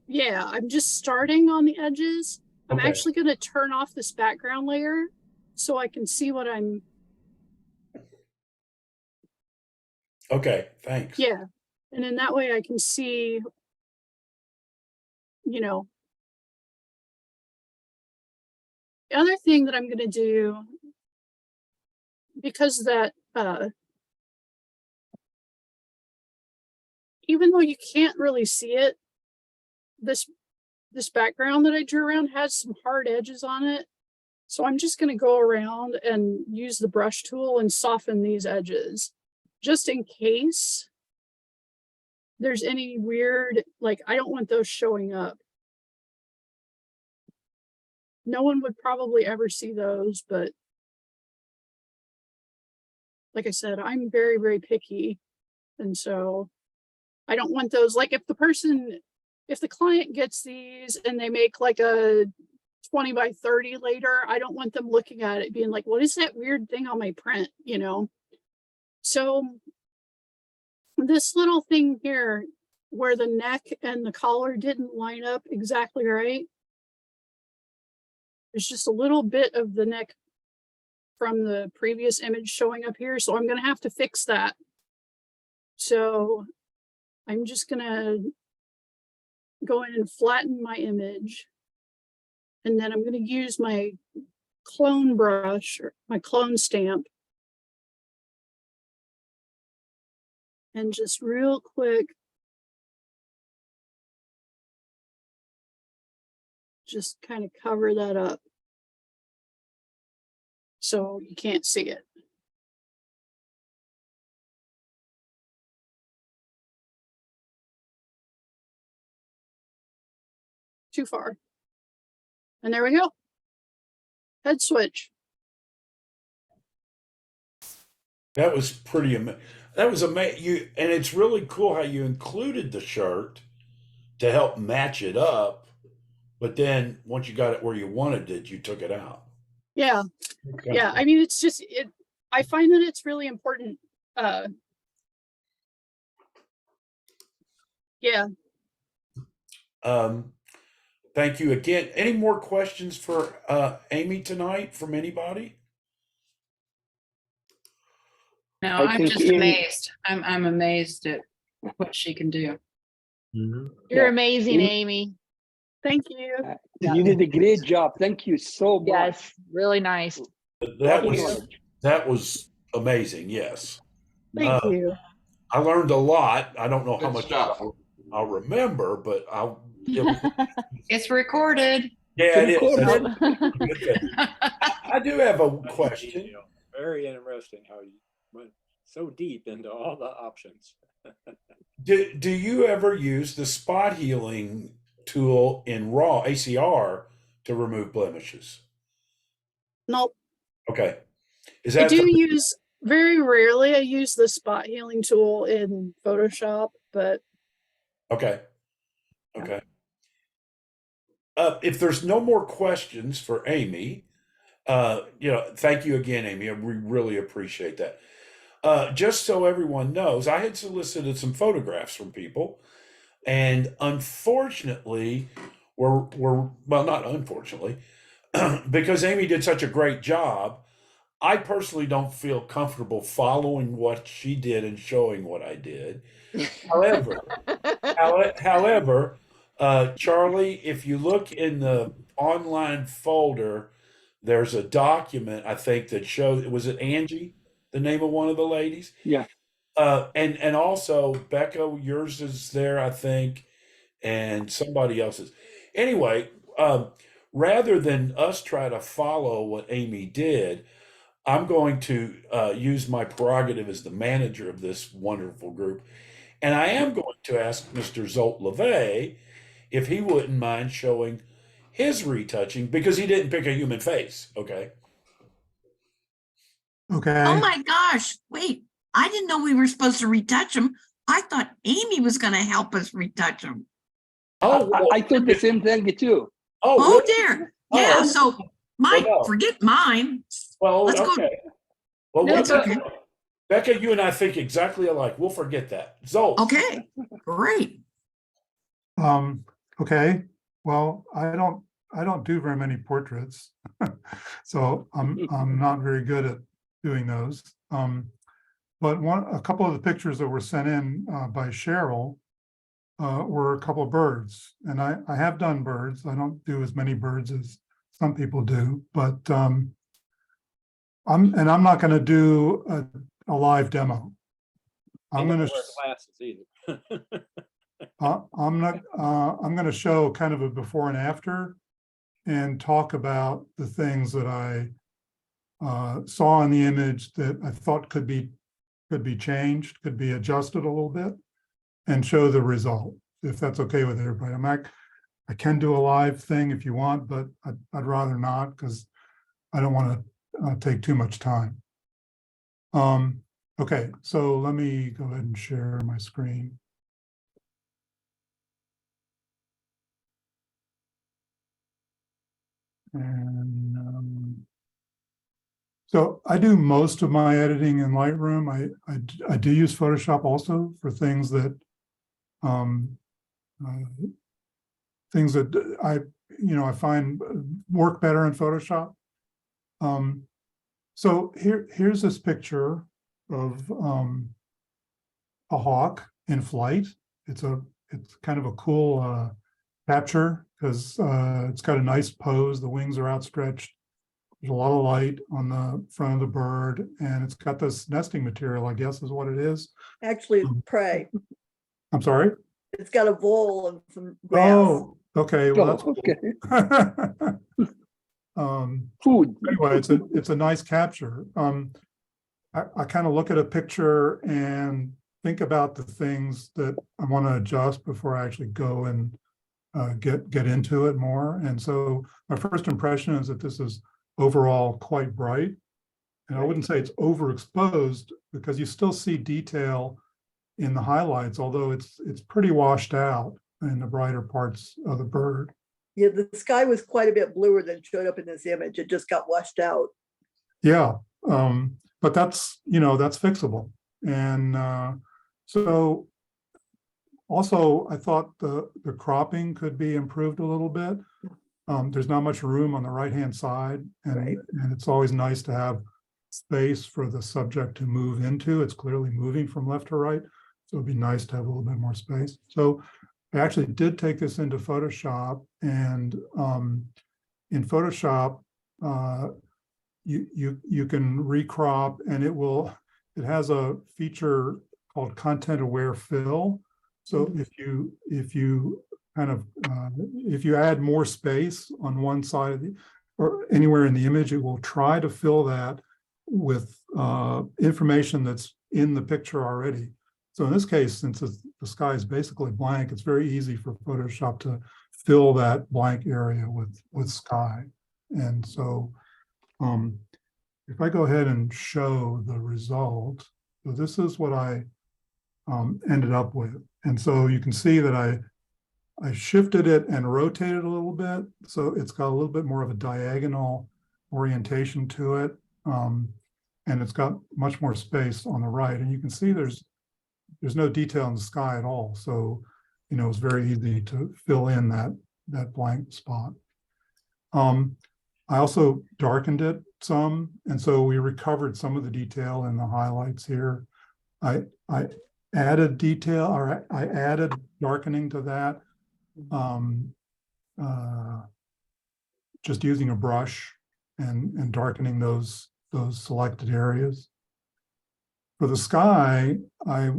Yeah, I'm just starting on the edges. I'm Okay. actually going to turn off this background layer so I can see what I'm, Okay. Thanks. yeah. And then that way I can see, you know. The other thing that I'm going to do, because that, even though you can't really see it, this background that I drew around has some hard edges on it. So I'm just going to go around and use the brush tool and soften these edges just in case there's any weird, like, I don't want those showing up. No one would probably ever see those, but like I said, I'm very, very picky. And so I don't want those, like if the client gets these and they make like a 20 by 30 later, I don't want them looking at it being like, what is that weird thing on my print, you know? So this little thing here where the neck and the collar didn't line up exactly right, there's just a little bit of the neck from the previous image showing up here. So I'm going to have to fix that. So I'm just going to go in and flatten my image. And then I'm going to use my clone brush or my clone stamp. And just real quick, just kind of cover that up so you can't see it. Too far. And there we go. Head switch. That was pretty amazing. That was amazing. You and it's really cool how you included the shirt to help match it up, but then once you got it where you wanted it, you took it out. Yeah. Okay. Yeah. I mean, it's just, I find that it's really important. Yeah. Thank you again. Any more questions for Amy tonight from anybody? No, I I'm think just Amy- amazed. I'm amazed at what she can do. Mhm. You're Yeah. amazing, You- Amy. Thank you. You did a great job. Thank you so much. Yes, really nice. That Lot of was knowledge. that was amazing. Yes, Thank you. I learned a lot. I don't know how Good much stuff. I'll remember, but it was, It's recorded. yeah, it is. That's Recorded. a good thing. I do have a question. Very interesting how you went so deep into all the options. Do you ever use the spot healing tool in raw ACR to remove blemishes? Nope. Okay. Is I that do use, very rarely I use the spot healing tool in Photoshop, but okay? Okay. If there's no more questions for Amy, thank you again, Amy. We really appreciate that. Just so everyone knows, I had solicited some photographs from people, and unfortunately, we're well, not unfortunately, because Amy did such a great job. I personally don't feel comfortable following what she did and showing what I did. However, however, Charlie, if you look in the online folder, there's a document I think that shows. Was it Angie, the name of one of the ladies? Yeah. And also Becca, yours is there, I think, and somebody else's. Anyway, rather than us try to follow what Amy did, I'm going to use my prerogative as the manager of this wonderful group, and I am going to ask Mr. Zolt LeVay if he wouldn't mind showing his retouching because he didn't pick a human face. Okay. Okay. Oh my gosh, wait, I didn't know we were supposed to retouch them. I thought Amy was gonna help us retouch them. Oh, well, I thought the same thing too. oh, Oh really? dear, Oh, yeah, okay. so Mike, Well, no. forget mine. Well, Let's go. okay. Well, No, we'll it's okay. Becca, you and I think exactly alike. We'll forget that. Zolt. Okay, great. Okay, well, I don't do very many portraits. So I'm not very good at doing those. But a couple of the pictures that were sent in by Cheryl were a couple of birds. And I have done birds. I don't do as many birds as some people do, but I'm not going to do a live demo. I'm going to Glasses either. I'm going to show kind of a before and after and talk about the things that I saw in the image that I thought could be changed, could be adjusted a little bit, and show the result, if that's okay with everybody. I can do a live thing if you want, but I'd rather not because I don't want to take too much time. Okay, so let me go ahead and share my screen. And so I do most of my editing in Lightroom. I do use Photoshop also for things that I find work better in Photoshop. So here's this picture of a hawk in flight. It's kind of a cool capture because it's got a nice pose. The wings are outstretched. There's a lot of light on the front of the bird, and it's got this nesting material, I guess is what it is. Actually, it's prey. I'm sorry? It's got a bowl of some grass. Oh, okay. Well, that's okay. cool. Food. Anyway, it's a nice capture. I kind of look at a picture and think about the things that I want to adjust before I actually go and get into it more. And so my first impression is that this is overall quite bright. and I wouldn't say it's overexposed because you still see detail in the highlights, although it's pretty washed out in the brighter parts of the bird. Yeah, the sky was quite a bit bluer than showed up in this image. It just got washed out. Yeah, but that's, that's fixable. And so also I thought the cropping could be improved a little bit. There's not much room on the right-hand side, and it's always nice to have space for the subject to move into. It's clearly moving from left to right, so it'd be nice to have a little bit more space. So I actually did take this into Photoshop, and in Photoshop, you can recrop, and it has a feature called content aware fill. So if you kind of if you add more space on one side of or anywhere in the image, it will try to fill that with information that's in the picture already. So in this case, since the sky is basically blank, it's very easy for Photoshop to fill that blank area with sky. And so if I go ahead and show the result, so this is what I ended up with. And so you can see that I shifted it and rotated a little bit. So it's got a little bit more of a diagonal orientation to it. And it's got much more space on the right. And you can see there's no detail in the sky at all. So, it's very easy to fill in that blank spot. I also darkened it some. And so we recovered some of the detail in the highlights here. I added detail, or I added darkening to that. Just using a brush and darkening those selected areas. For the sky, I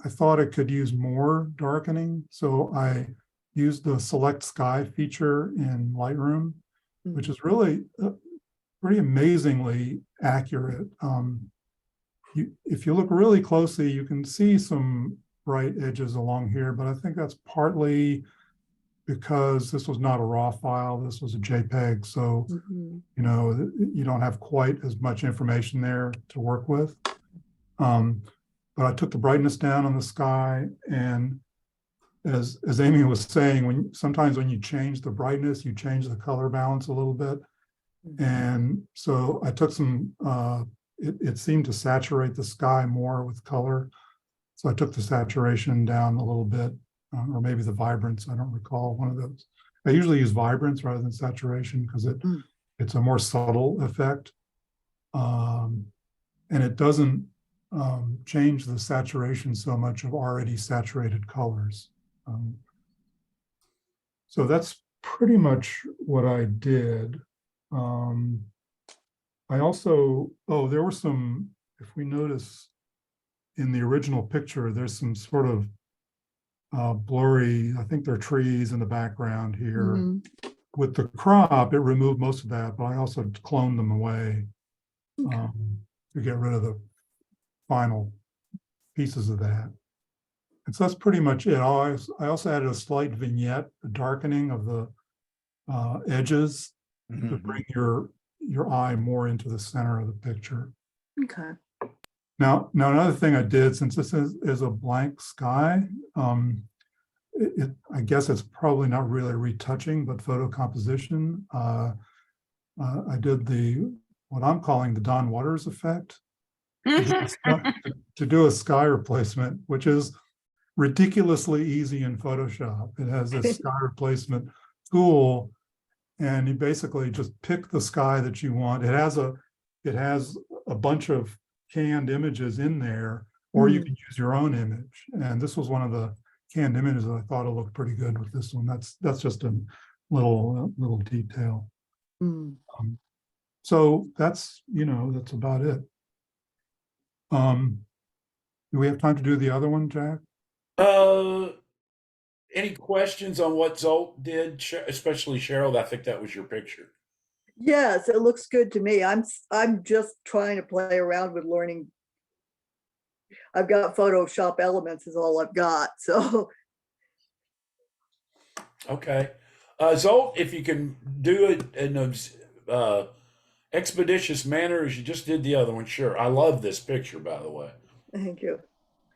thought it could use more darkening, so I used the select sky feature in Lightroom, which is really pretty amazingly accurate. If you look really closely, you can see some bright edges along here, but I think that's partly because this was not a raw file, this was a JPEG. So, you don't have quite as much information there to work with. But I took the brightness down on the sky, and as Amy was saying, sometimes when you change the brightness, you change the color balance a little bit. And so I took some, it seemed to saturate the sky more with color. So I took the saturation down a little bit, or maybe the vibrance, I don't recall, one of those. I usually use vibrance rather than saturation because it's a more subtle effect. And it doesn't change the saturation so much of already saturated colors. So that's pretty much what I did. I also, there were some, if we notice in the original picture, there's some sort of blurry, I think there are trees in the background here. With the crop, it removed most of that, but I also cloned them away to get rid of the final pieces of that. And so that's pretty much it. I also added a slight vignette, a darkening of the edges to bring your eye more into the center of the picture. Okay. Now another thing I did, since this is a blank sky, I guess it's probably not really retouching, but photo composition. I did what I'm calling the Don Waters effect to do a sky replacement, which is ridiculously easy in Photoshop. It has this sky replacement tool, and you basically just pick the sky that you want. It has a bunch of canned images in there, or you can use your own image. And this was one of the canned images that I thought it looked pretty good with this one. That's just a little detail. So that's about it. Do we have time to do the other one, Jack? Any questions on what Zolt did, especially Cheryl? I think that was your picture. Yes, it looks good to me. I'm just trying to play around with learning. I've got Photoshop Elements is all I've got. So okay, Zolt, if you can do it expeditious manner as you just did the other one. Sure. I love this picture, by the way. Thank you.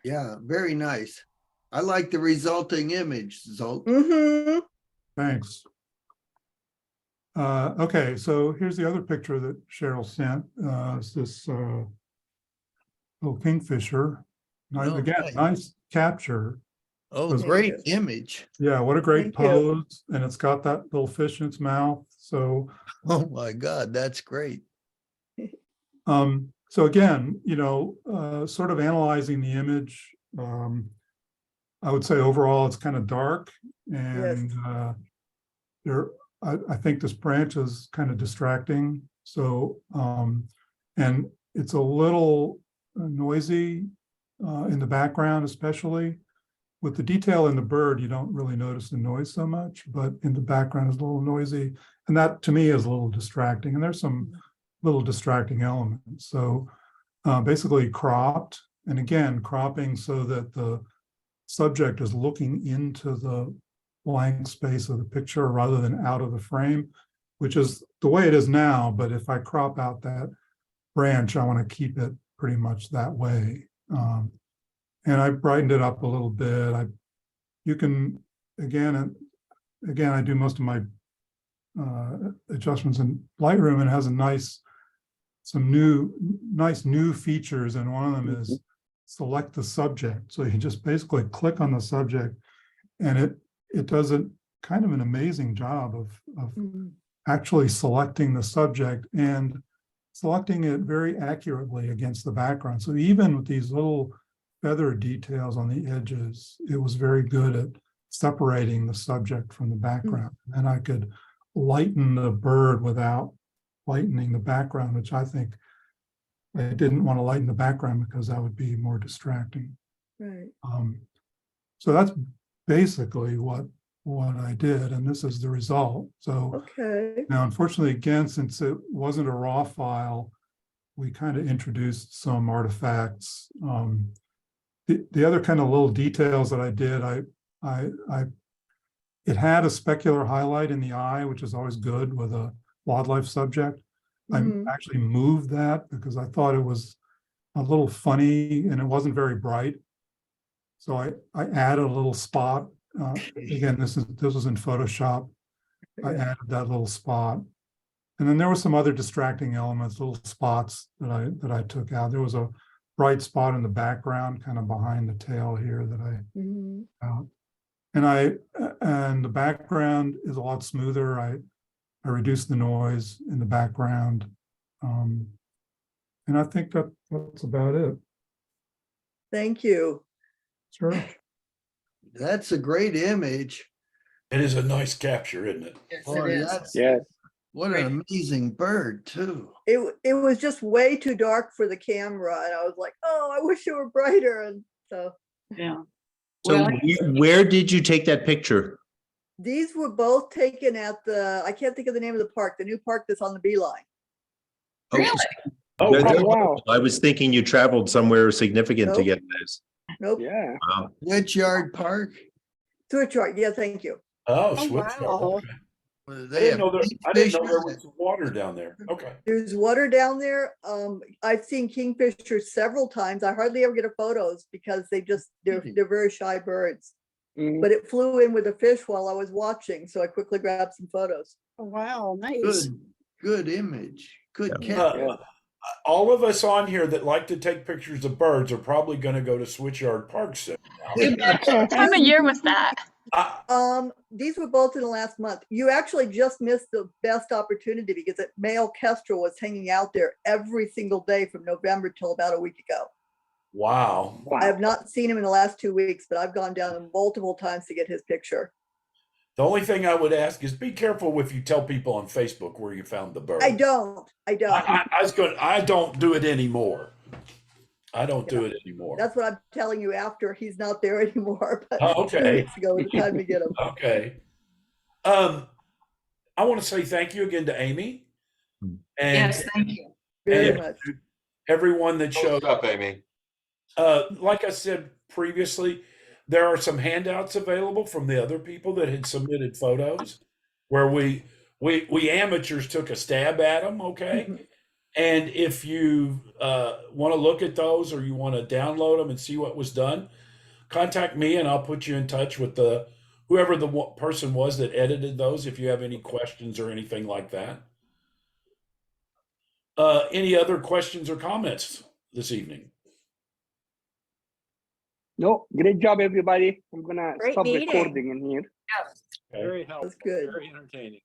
Yeah, very nice. I like the resulting image, Zolt. Mm-hmm. Thanks. Okay, so here's the other picture that Cheryl sent. It's this little kingfisher. Nice, Oh, again, nice. nice capture. Oh, Was- great image. Yeah, what a great Thank you. pose. And it's got that little fish in its mouth. So Oh my God, that's great. so again, sort of analyzing the image, I would say overall it's kind of dark, and I think this branch is kind of distracting. So and it's a little noisy in the background, especially with the detail in the bird. You don't really notice the noise so much, but in the background is a little noisy, and that to me is a little distracting. And there's some little distracting elements. So basically cropped, and again, cropping so that the subject is looking into the blank space of the picture rather than out of the frame, which is the way it is now. But if I crop out that branch, I want to keep it pretty much that way. And I brightened it up a little bit. You can, again, I do most of my adjustments in Lightroom, and it has some nice new features, and one of them is select the subject. So you just basically click on the subject, and it does a kind of an amazing job of actually selecting the subject and selecting it very accurately against the background. So even with these little feather details on the edges, it was very good at separating the subject from the background. And I could lighten the bird without lightening the background, which I think I didn't want to lighten the background because that would be more distracting. Right. So that's basically what I did, and this is the result. So Okay. now, unfortunately, again, since it wasn't a raw file, we kind of introduced some artifacts. The other kind of little details that I did, it had a specular highlight in the eye, which is always good with a wildlife subject. I actually moved that because I thought it was a little funny and it wasn't very bright. So I added a little spot. Again, this was in Photoshop. I added that little spot. And then there were some other distracting elements, little spots that I took out. There was a bright spot in the background, kind of behind the tail here that I out. And the background is a lot smoother. I reduced the noise in the background. And I think that's about it. Thank you. Sure. That's a great image. It is a nice capture, isn't it? Yes, Boy, it is. that's Yes. what an amazing bird, too. It was just way too dark for the camera, and I was like, oh, I wish it were brighter. And so Yeah. So Well, where did you take that picture? these were both taken at I can't think of the name of the park, the new park that's on the Beeline. really? Oh, That's- wow. I was thinking you traveled somewhere significant to Nope. get those. Nope. Yeah. Wow. Which yard park? Switchard. Yeah, thank you. Oh, Oh, switch. wow. Okay. I I didn't know there was water down there. Okay. There's water down there. I've seen kingfishers several times. I hardly ever get a photos because they're very shy birds. Mhm. But it flew in with a fish while I was watching, so I quickly grabbed some photos. Oh, wow, nice. Good image. Good Yeah. camera. All of us on here that like to take pictures of birds are probably going to go to Switchyard Park soon. What time of year was that? These were both in the last month. You actually just missed the best opportunity because a male kestrel was hanging out there every single day from November till about a week ago. Wow. I have not seen him in the last 2 weeks, but I've gone down multiple times to get his picture. The only thing I would ask is be careful if you tell people on Facebook where you found the bird. I don't. I don't do it anymore. I don't do it anymore. That's what I'm telling you after he's not there anymore. But Oh, okay. 2 weeks ago was the time to get him. Okay. I want to say thank you again to Amy. And, Yes, thank you. Very and much. everyone that showed up, Amy. Like I said previously, there are some handouts available from the other people that had submitted photos where we we amateurs took a stab at them, okay? And if you want to look at those or you want to download them and see what was done, contact me and I'll put you in touch with whoever the person was that edited those if you have any questions or anything like that. Any other questions or comments this evening? No, great job, everybody. I'm gonna Great stop meeting. recording in here. Very helpful, good. very entertaining.